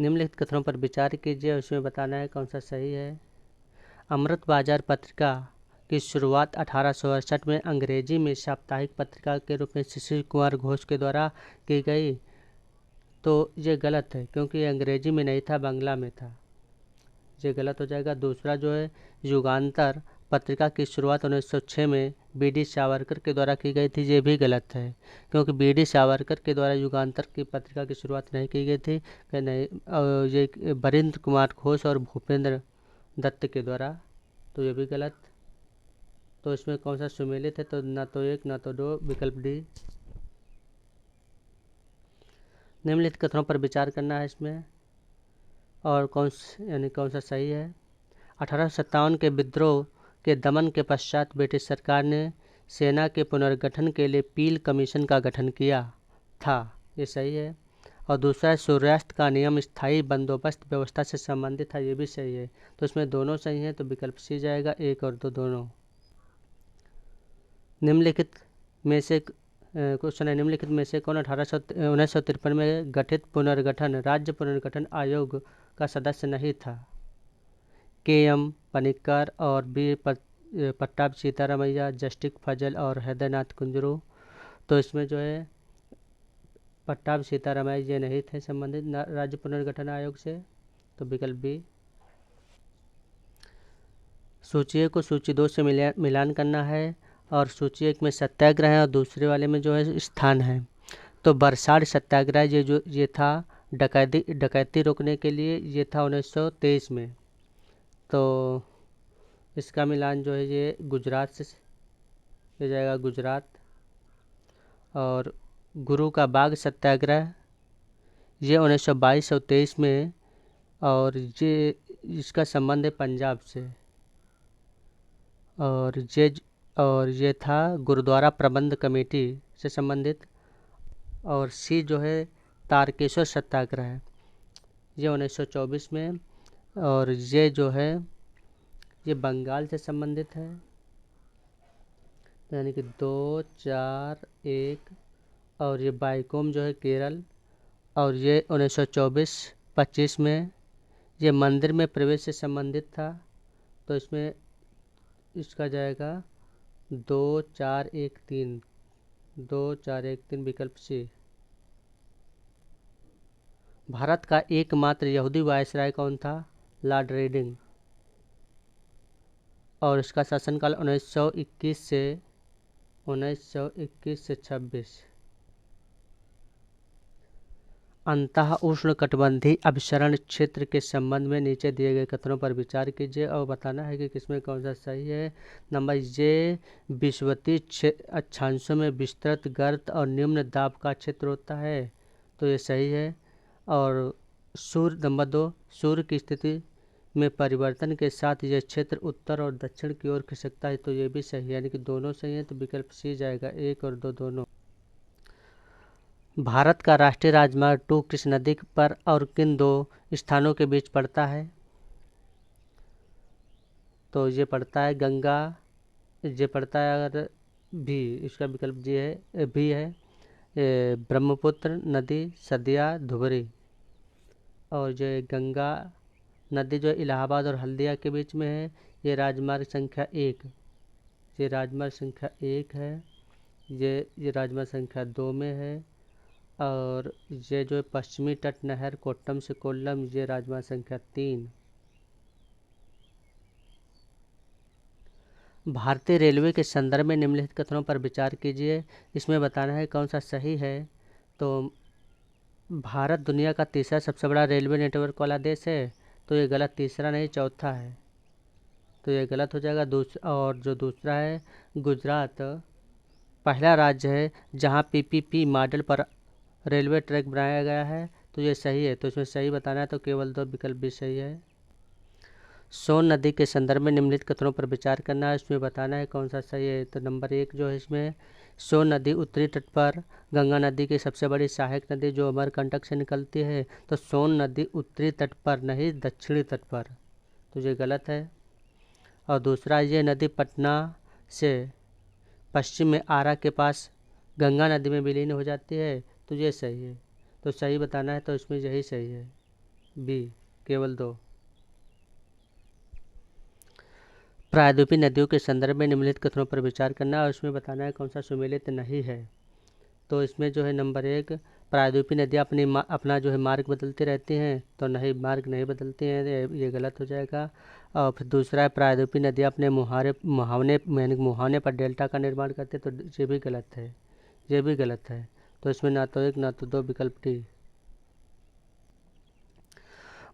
निम्नलिखित कथनों पर विचार कीजिए और इसमें बताना है कौन सा सही है। अमृत बाजार पत्रिका की शुरुआत 1868 में अंग्रेजी में साप्ताहिक पत्रिका के रूप में शिशिर कुमार घोष के द्वारा की गई। तो ये गलत है क्योंकि ये अंग्रेजी में नहीं था, बांग्ला में था। ये गलत हो जाएगा। दूसरा जो है युगांतर पत्रिका की शुरुआत 1906 में बी.डी. सावरकर के द्वारा की गई थी। ये भी गलत है क्योंकि बी.डी. सावरकर के द्वारा युगांतर की पत्रिका की शुरुआत नहीं की गई थी। नहीं, ये बरिंद्र कुमार घोष और भूपेंद्र दत्त के द्वारा। तो ये भी गलत। तो इसमें कौन सा सुमेलित है? तो ना तो 1 ना तो 2, विकल्प डी। निम्नलिखित कथनों पर विचार करना है इसमें और कौन सा सही है। 1857 के विद्रोह के दमन के पश्चात ब्रिटिश सरकार ने सेना के पुनर्गठन के लिए पील कमीशन का गठन किया था। ये सही है। और दूसरा है सूर्यास्त का नियम स्थायी बंदोबस्त व्यवस्था से संबंधित है। ये भी सही है। तो इसमें दोनों सही हैं, तो विकल्प सी जाएगा, 1 और 2 दोनों। निम्नलिखित में से क्वेश्चन है, निम्नलिखित में से कौन 1953 में गठित पुनर्गठन राज्य पुनर्गठन आयोग का सदस्य नहीं था? के.एम. पनिक्कर और बी. पट्टाभ सीतारामैया, जस्टिस फजल और हैदरनाथ कुंजरू। तो इसमें जो है पट्टाभ सीतारामैया ये नहीं थे संबंधित राज्य पुनर्गठन आयोग से। तो विकल्प बी। सूची 1 को सूची 2 से मिलान करना है और सूची 1 में सत्याग्रह है और दूसरे वाले में जो है स्थान है। तो बरसाड़ सत्याग्रह ये था डकैती रोकने के लिए, ये था 1923 में। तो इसका मिलान जो है ये गुजरात से हो जाएगा, गुजरात। और गुरु का बाग सत्याग्रह ये 1922 और 23 में, और ये इसका संबंध है पंजाब से। और ये था गुरुद्वारा प्रबंध कमेटी से संबंधित। और सी जो है तारकेश्वर सत्याग्रह ये 1924 में। और ये जो है ये बंगाल से संबंधित है। यानी कि 2, 4, 1। और ये बाइकोम जो है केरल। और ये 1924-25 में ये मंदिर में प्रवेश से संबंधित था। तो इसमें इसका जाएगा 2, 4, 1, 3, 2, 4, 1, 3, विकल्प सी। भारत का एकमात्र यहूदी वायसराय कौन था? Lord Reading. और इसका शासनकाल 1921 से 26। अंतः उष्णकटिबंधीय अभिसरण क्षेत्र के संबंध में नीचे दिए गए कथनों पर विचार कीजिए और बताना है कि किसमें कौन सा सही है। नंबर ये विषुवतीय अक्षांशों में विस्तृत गर्त और निम्न दाब का क्षेत्र होता है। तो ये सही है। और नंबर 2 सूर्य की स्थिति में परिवर्तन के साथ यह क्षेत्र उत्तर और दक्षिण की ओर खिसकता है। तो ये भी सही है, यानी कि दोनों सही है। तो विकल्प सी जाएगा, 1 और 2 दोनों। भारत का राष्ट्रीय राजमार्ग 2 किस नदी पर और किन 2 स्थानों के बीच पड़ता है? तो ये पड़ता है गंगा, ये पड़ता है अगर भी, इसका विकल्प जी है, भी है ब्रह्मपुत्र नदी, सदिया, धुबरी। और जो है गंगा नदी जो इलाहाबाद और हल्दिया के बीच में है, ये राजमार्ग संख्या 1। ये राजमार्ग संख्या 1 है। ये राजमार्ग संख्या 2 में है। और ये जो पश्चिमी तट नहर कोट्टम से कोल्लम, ये राजमार्ग संख्या 3। भारतीय रेलवे के संदर्भ में निम्नलिखित कथनों पर विचार कीजिए। इसमें बताना है कौन सा सही है। तो भारत दुनिया का तीसरा सबसे बड़ा रेलवे नेटवर्क वाला देश है, तो ये गलत, तीसरा नहीं चौथा है, तो ये गलत हो जाएगा। और जो दूसरा है, गुजरात पहला राज्य है जहां पीपीपी मॉडल पर रेलवे ट्रैक बनाया गया है, तो ये सही है। तो इसमें सही बताना है, तो केवल 2 विकल्प भी सही है। सोन नदी के संदर्भ में निम्नलिखित कथनों पर विचार करना है। इसमें बताना है कौन सा सही है। तो नंबर 1 जो है इसमें, सोन नदी उत्तरी तट पर गंगा नदी की सबसे बड़ी सहायक नदी जो अमरकंटक से निकलती है, तो सोन नदी उत्तरी तट पर नहीं दक्षिणी तट पर, तो ये गलत है। और दूसरा, ये नदी पटना से पश्चिम में आरा के पास गंगा नदी में विलीन हो जाती है, तो ये सही है। तो सही बताना है, तो इसमें यही सही है, बी, केवल 2। प्रायद्वीपीय नदियों के संदर्भ में निम्नलिखित कथनों पर विचार करना है और इसमें बताना है कौन सा सुमेलित नहीं है। तो इसमें जो है नंबर 1, प्रायद्वीपीय नदियाँ अपना जो है मार्ग बदलती रहती हैं, तो नहीं, मार्ग नहीं बदलती हैं, ये गलत हो जाएगा। और फिर दूसरा है, प्रायद्वीपीय नदियाँ अपने मुहाने पर डेल्टा का निर्माण करते, तो ये भी गलत है, ये भी गलत है। तो इसमें ना तो 1 ना तो 2, विकल्प डी।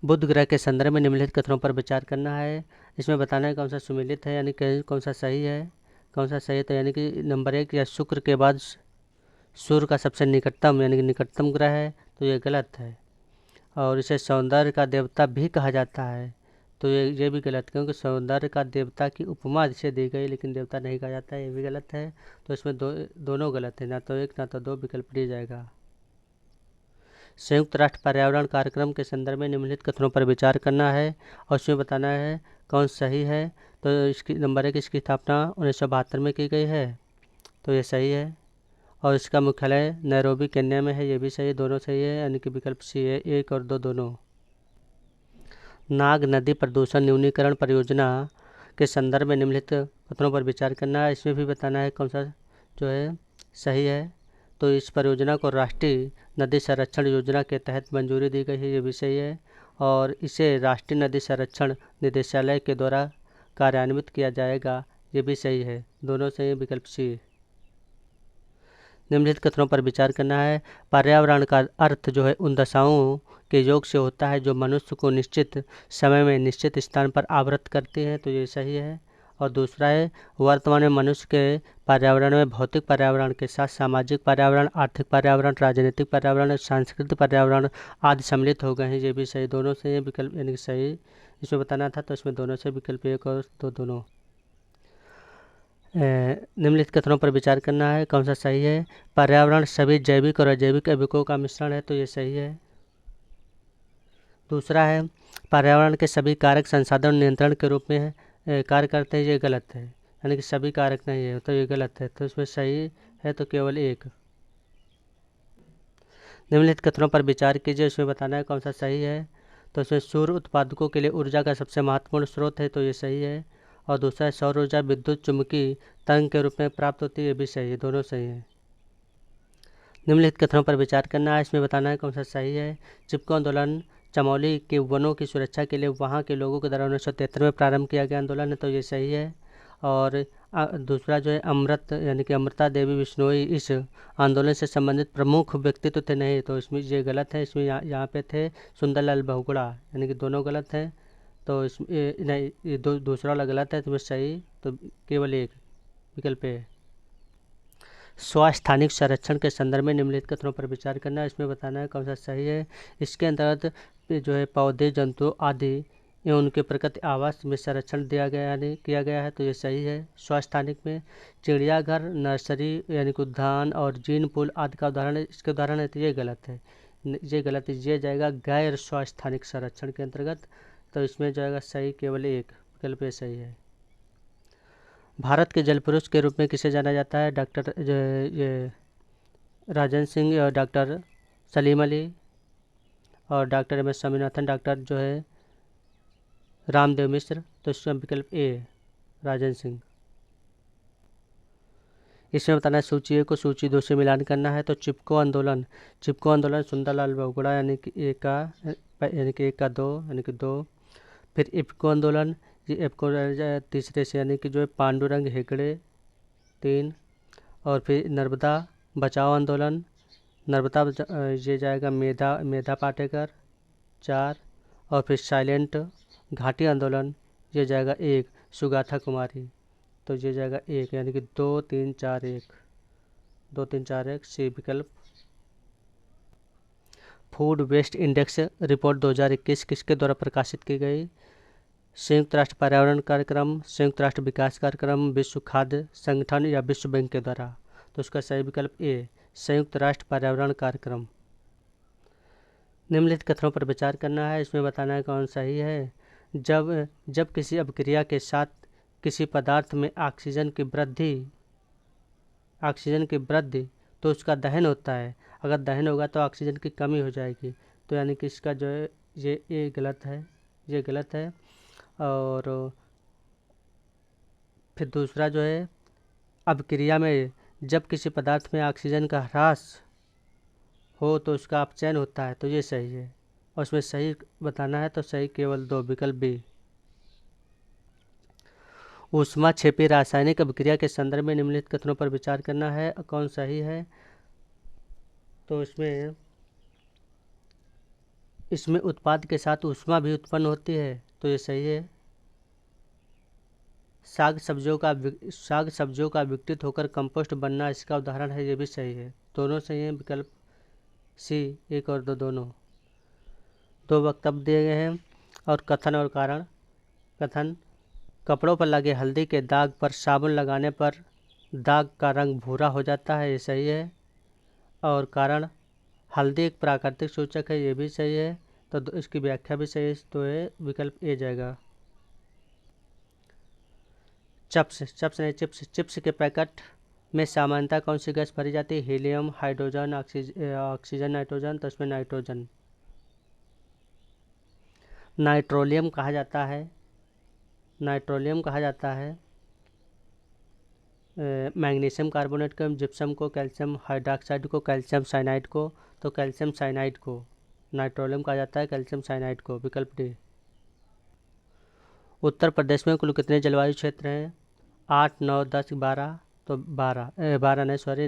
बुध ग्रह के संदर्भ में निम्नलिखित कथनों पर विचार करना है। इसमें बताना है कौन सा सुमेलित है, यानी कि कौन सा सही है, कौन सा सही है। तो यानी कि नंबर 1, या शुक्र के बाद सूर्य का सबसे निकटतम यानी कि निकटतम ग्रह है, तो ये गलत है। और इसे सौंदर्य का देवता भी कहा जाता है, तो ये भी गलत, क्योंकि सौंदर्य का देवता की उपमा इसे दी गई, लेकिन देवता नहीं कहा जाता है, ये भी गलत है। तो इसमें दोनों गलत है, ना तो 1 ना तो 2, विकल्प डी जाएगा। संयुक्त राष्ट्र पर्यावरण कार्यक्रम के संदर्भ में निम्नलिखित कथनों पर विचार करना है और उसमें बताना है कौन सही है। तो इसकी नंबर 1, इसकी स्थापना 1972 में की गई है, तो ये सही है। और इसका मुख्यालय नैरोबी केन्या में है, ये भी सही है, दोनों सही है, यानी कि विकल्प सी है, 1 और 2 दोनों। नाग नदी प्रदूषण न्यूनीकरण परियोजना के संदर्भ में निम्नलिखित कथनों पर विचार करना है। इसमें भी बताना है कौन सा जो है सही है। तो इस परियोजना को राष्ट्रीय नदी संरक्षण योजना के तहत मंजूरी दी गई है, ये भी सही है। और इसे राष्ट्रीय नदी संरक्षण निदेशालय के द्वारा कार्यान्वित किया जाएगा, ये भी सही है, दोनों सही है, विकल्प सी। निम्नलिखित कथनों पर विचार करना है। पर्यावरण का अर्थ जो है उन दशाओं के योग से होता है जो मनुष्य को निश्चित समय में निश्चित स्थान पर आवृत करती हैं, तो ये सही है। और दूसरा है, वर्तमान में मनुष्य के पर्यावरण में भौतिक पर्यावरण के साथ सामाजिक पर्यावरण, आर्थिक पर्यावरण, राजनीतिक पर्यावरण, सांस्कृतिक पर्यावरण आदि सम्मिलित हो गए हैं, ये भी सही, दोनों से ये विकल्प यानी कि सही इसमें बताना था, तो इसमें दोनों से विकल्प 1 और 2 दोनों। निम्नलिखित कथनों पर विचार करना है, कौन सा सही है। पर्यावरण सभी जैविक और अजैविक यौगिकों का मिश्रण है, तो ये सही है। दूसरा है, पर्यावरण के सभी कारक संसाधन नियंत्रण के रूप में कार्य करते हैं, ये गलत है, यानी कि सभी कारक नहीं है, तो ये गलत है। तो इसमें सही है तो केवल 1। निम्नलिखित कथनों पर विचार कीजिए, इसमें बताना है कौन सा सही है। तो इसमें सूर्य उत्पादकों के लिए ऊर्जा का सबसे महत्वपूर्ण स्रोत है, तो ये सही है। और दूसरा है, सौर ऊर्जा विद्युत चुम्बकीय तरंग के रूप में प्राप्त होती है, ये भी सही है, दोनों सही है। निम्नलिखित कथनों पर विचार करना है, इसमें बताना है कौन सा सही है। चिपको आंदोलन चमोली के वनों की सुरक्षा के लिए वहाँ के लोगों के द्वारा 1973 में प्रारंभ किया गया आंदोलन है, तो ये सही है। और दूसरा जो है, अमृत यानी कि अमृता देवी बिश्नोई इस आंदोलन से संबंधित प्रमुख व्यक्तित्व थे, नहीं, तो इसमें ये गलत है। इसमें यहाँ पे थे सुंदरलाल बहुगुणा, यानी कि दोनों गलत हैं। तो इसमें नहीं, ये दूसरा वाला गलत है, तो सही, तो केवल 1, विकल्प है। स्वास्थानिक संरक्षण के संदर्भ में निम्नलिखित कथनों पर विचार करना है, इसमें बताना है कौन सा सही है। इसके अंतर्गत जो है पौधे, जंतु आदि एवं उनके प्रकृति आवास में संरक्षण दिया गया यानी किया गया है, तो ये सही है। स्वास्थानिक में चिड़ियाघर, नर्सरी यानी कि उद्यान और जीन पूल आदि का उदाहरण, इसके उदाहरण है, तो ये गलत है, ये गलत है, ये जाएगा गैर स्वास्थानिक संरक्षण के अंतर्गत, तो इसमें जाएगा सही, केवल 1, विकल्प ये सही है। भारत के जल पुरुष के रूप में किसे जाना जाता है, डॉक्टर ये राजन सिंह और डॉक्टर सलीम अली। और doctor M S Swaminathan, doctor जो है रामदेव मिश्र, तो इसका विकल्प ए राजन सिंह। इसमें बताना है सूची ए को सूची 2 से मिलान करना है। तो चिपको आंदोलन सुंदरलाल बोगड़ा यानी कि ए का 2 यानी कि 2। फिर इफ्को आंदोलन, ये इफ्को तीसरे से यानी कि जो है पांडुरंग हेगड़े 3। और फिर नर्मदा बचाओ आंदोलन, ये जाएगा मेधा पाटेकर 4। और फिर साइलेंट घाटी आंदोलन, ये जाएगा 1 सुगाथा कुमारी, तो ये जाएगा 1 यानी कि 2 3 4 1 2 3 4 1 सी विकल्प। फूड वेस्ट इंडेक्स रिपोर्ट 2021 किसके द्वारा प्रकाशित की गई? संयुक्त राष्ट्र पर्यावरण कार्यक्रम, संयुक्त राष्ट्र विकास कार्यक्रम, विश्व खाद्य संगठन या विश्व बैंक के द्वारा? तो इसका सही विकल्प ए संयुक्त राष्ट्र पर्यावरण कार्यक्रम। निम्नलिखित कथनों पर विचार करना है, इसमें बताना है कौन सही है। जब किसी अभिक्रिया के साथ किसी पदार्थ में ऑक्सीजन की वृद्धि तो उसका दहन होता है। अगर दहन होगा तो ऑक्सीजन की कमी हो जाएगी, तो यानी कि इसका जो है ये गलत है। और फिर दूसरा जो है अभिक्रिया में जब किसी पदार्थ में ऑक्सीजन का ह्रास हो तो उसका अपचयन होता है, तो ये सही है। और उसमें सही बताना है तो सही केवल 2 विकल्प बी। ऊष्मा क्षेपी रासायनिक अभिक्रिया के संदर्भ में निम्नलिखित कथनों पर विचार करना है, कौन सही है। तो इसमें उत्पाद के साथ ऊष्मा भी उत्पन्न होती है, तो ये सही है। साग सब्जियों का विघटित होकर कंपोस्ट बनना इसका उदाहरण है, ये भी सही है। दोनों सही हैं, विकल्प सी 1 और 2 दोनों। 2 वक्तव्य दिए गए हैं और कथन और कारण। कथन, कपड़ों पर लगे हल्दी के दाग पर साबुन लगाने पर दाग का रंग भूरा हो जाता है, ये सही है। और कारण, हल्दी एक प्राकृतिक सूचक है, ये भी सही है। तो इसकी व्याख्या भी सही है, तो ये विकल्प ए जाएगा। चिप्स के पैकेट में सामान्यतः कौन सी गैस भरी जाती है? हीलियम, हाइड्रोजन, ऑक्सीजन, नाइट्रोजन, तो इसमें नाइट्रोजन। नाइट्रोलियम कहा जाता है मैग्नीशियम कार्बोनेट को, जिप्सम को, कैल्शियम हाइड्रोक्साइड को, कैल्शियम साइनाइड को, तो कैल्शियम साइनाइड को नाइट्रोलियम कहा जाता है, कैल्शियम साइनाइड को, विकल्प डी। उत्तर प्रदेश में कुल कितने जलवायु क्षेत्र हैं? 8 9 10 12, तो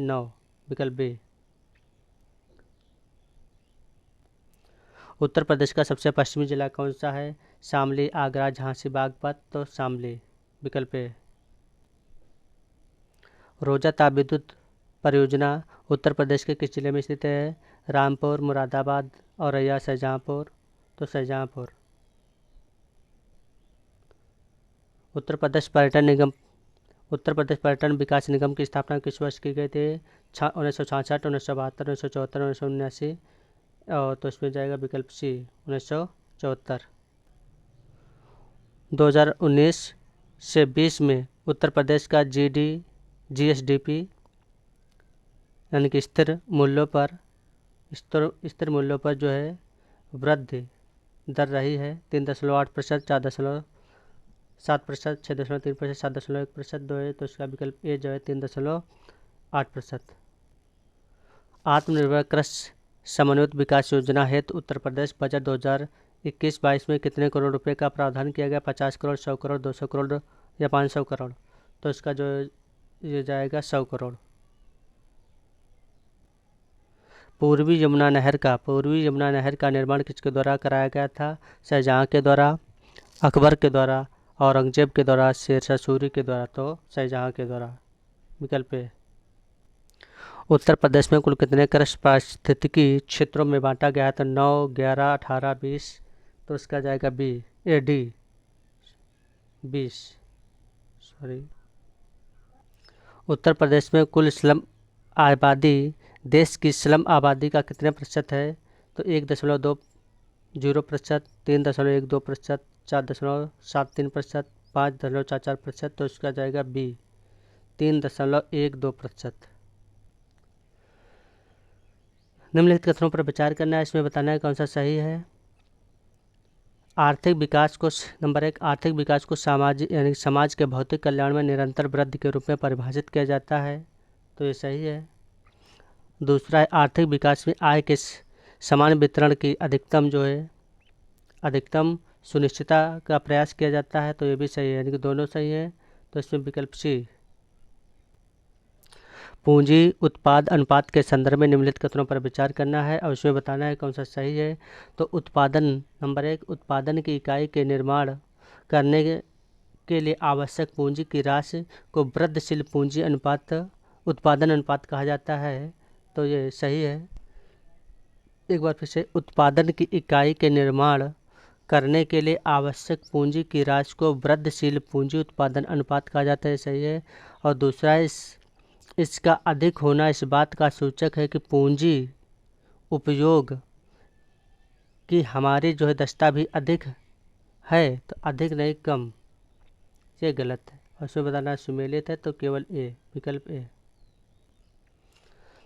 9, विकल्प बी। उत्तर प्रदेश का सबसे पश्चिमी जिला कौन सा है? शामली, आगरा, झांसी, बागपत, तो शामली, विकल्प ए। रोजा तापविद्युत परियोजना उत्तर प्रदेश के किस जिले में स्थित है? रामपुर, मुरादाबाद, औरैया, शाहजहाँपुर, तो शाहजहाँपुर। उत्तर प्रदेश पर्यटन विकास निगम की स्थापना किस वर्ष की गई थी? 1966, 1972, 1974, 1979, और तो इसमें जाएगा विकल्प सी 1974। 2019 से 20 में उत्तर प्रदेश का GSDP यानी कि स्थिर मूल्यों पर जो है वृद्धि दर रही है 3.8%, 4.7%, 6.3%, 7.1%, दो है, तो इसका विकल्प ए जो है 3.8%। आत्मनिर्भर कृषि समन्वित विकास योजना हेतु उत्तर प्रदेश बजट 2021-22 में कितने करोड़ रुपए का प्रावधान किया गया? 50 करोड़, 100 करोड़, 200 करोड़ या 500 करोड़? तो इसका जो ये जाएगा 100 करोड़। पूर्वी यमुना नहर का निर्माण किसके द्वारा कराया गया था? शाहजहाँ के द्वारा, अकबर के द्वारा, औरंगजेब के द्वारा, शेरशाह सूरी के द्वारा, तो शाहजहाँ के द्वारा, विकल्प ए। उत्तर प्रदेश में कुल कितने कृषि पारिस्थितिकी क्षेत्रों में बांटा गया है? तो 9, 11, 18, 20, तो इसका जाएगा डी 20। उत्तर प्रदेश में कुल स्लम आबादी देश की स्लम आबादी का कितने प्रतिशत है? तो 1.20%, 3.12%, 4.73%, 5.44%, तो इसका जाएगा बी 3.12%। निम्नलिखित कथनों पर विचार करना है, इसमें बताना है कौन सा सही है। आर्थिक विकास को नंबर 1, आर्थिक विकास को सामाजिक यानी समाज के भौतिक कल्याण में निरंतर वृद्धि के रूप में परिभाषित किया जाता है, तो ये सही है। दूसरा है आर्थिक विकास में आय के समान वितरण की अधिकतम सुनिश्चितता का प्रयास किया जाता है, तो ये भी सही है, यानी कि दोनों सही है। तो इसमें विकल्प सी। पूंजी उत्पाद अनुपात के संदर्भ में निम्नलिखित कथनों पर विचार करना है और इसमें बताना है कौन सा सही है। तो उत्पादन नंबर 1, उत्पादन की इकाई के निर्माण करने के लिए आवश्यक पूंजी की राशि को वृद्धिशील पूंजी अनुपात उत्पादन अनुपात कहा जाता है, तो ये सही है। एक बार फिर से, उत्पादन की इकाई के निर्माण करने के लिए आवश्यक पूंजी की राशि को वृद्धिशील पूंजी उत्पादन अनुपात कहा जाता है, सही है। और दूसरा है इसका अधिक होना इस बात का सूचक है कि पूंजी उपयोग की हमारी दक्षता भी अधिक है, तो अधिक नहीं कम, ये गलत है। और इसमें बताना सुमेलित है, तो केवल ए, विकल्प ए।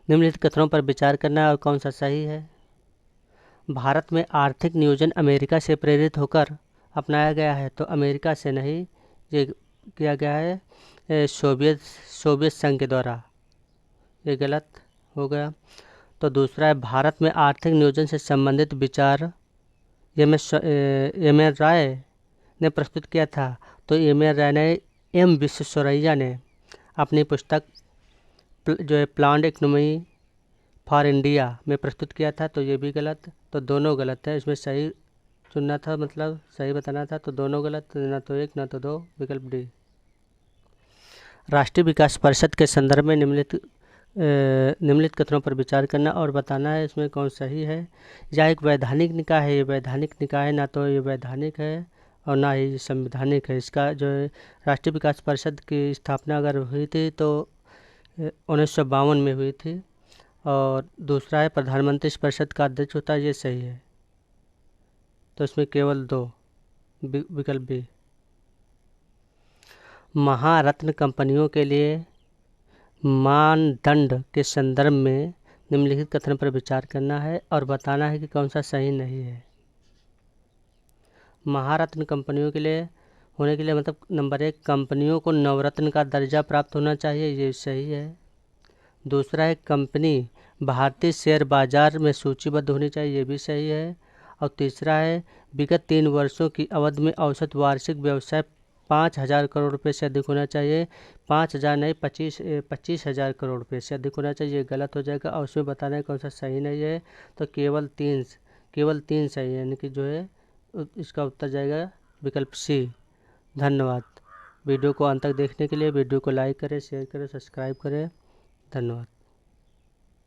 निम्नलिखित कथनों पर विचार करना है और कौन सा सही है। भारत में आर्थिक नियोजन अमेरिका से प्रेरित होकर अपनाया गया है, तो अमेरिका से नहीं, ये किया गया है सोवियत संघ के द्वारा, ये गलत हो गया। तो दूसरा है भारत में आर्थिक नियोजन से संबंधित विचार एम एन राय ने प्रस्तुत किया था, तो एम एन राय ने एम विश्वेश्वरैया ने अपनी पुस्तक प्लान्ड इकोनॉमी फॉर इंडिया में प्रस्तुत किया था, तो ये भी गलत। तो दोनों गलत है, इसमें सही चुनना था, मतलब सही बताना था, तो दोनों गलत, ना तो 1 ना तो 2, विकल्प डी। राष्ट्रीय विकास परिषद के संदर्भ में निम्नलिखित कथनों पर विचार करना और बताना है इसमें कौन सही है। यह एक वैधानिक निकाय है, ये वैधानिक निकाय है, ना तो ये वैधानिक है और ना ही संवैधानिक है। इसका राष्ट्रीय विकास परिषद की स्थापना अगर हुई थी तो 1952 में हुई थी। और दूसरा है प्रधानमंत्री इस परिषद का अध्यक्ष होता है, ये सही है। तो इसमें केवल 2, विकल्प बी। महारत्न कंपनियों के लिए मानदंड के संदर्भ में निम्नलिखित कथन पर विचार करना है और बताना है कि कौन सा सही नहीं है। महारत्न कंपनियों के लिए होने के लिए मतलब नंबर 1, कंपनियों को नवरत्न का दर्जा प्राप्त होना चाहिए, ये सही है। दूसरा है कंपनी भारतीय शेयर बाजार में सूचीबद्ध होनी चाहिए, ये भी सही है। और तीसरा है विगत 3 वर्षों की अवधि में औसत वार्षिक व्यवसाय 5,000 करोड़ रुपये से अधिक होना चाहिए। 5,000 नहीं, 25,000 करोड़ रुपये से अधिक होना चाहिए, ये गलत हो जाएगा। और उसमें बताना है कौन सा सही नहीं है, तो केवल 3 सही है, यानी कि इसका उत्तर जाएगा विकल्प सी। धन्यवाद। वीडियो को अंत तक देखने के लिए वीडियो को लाइक करें, शेयर करें, सब्सक्राइब करें। धन्यवाद।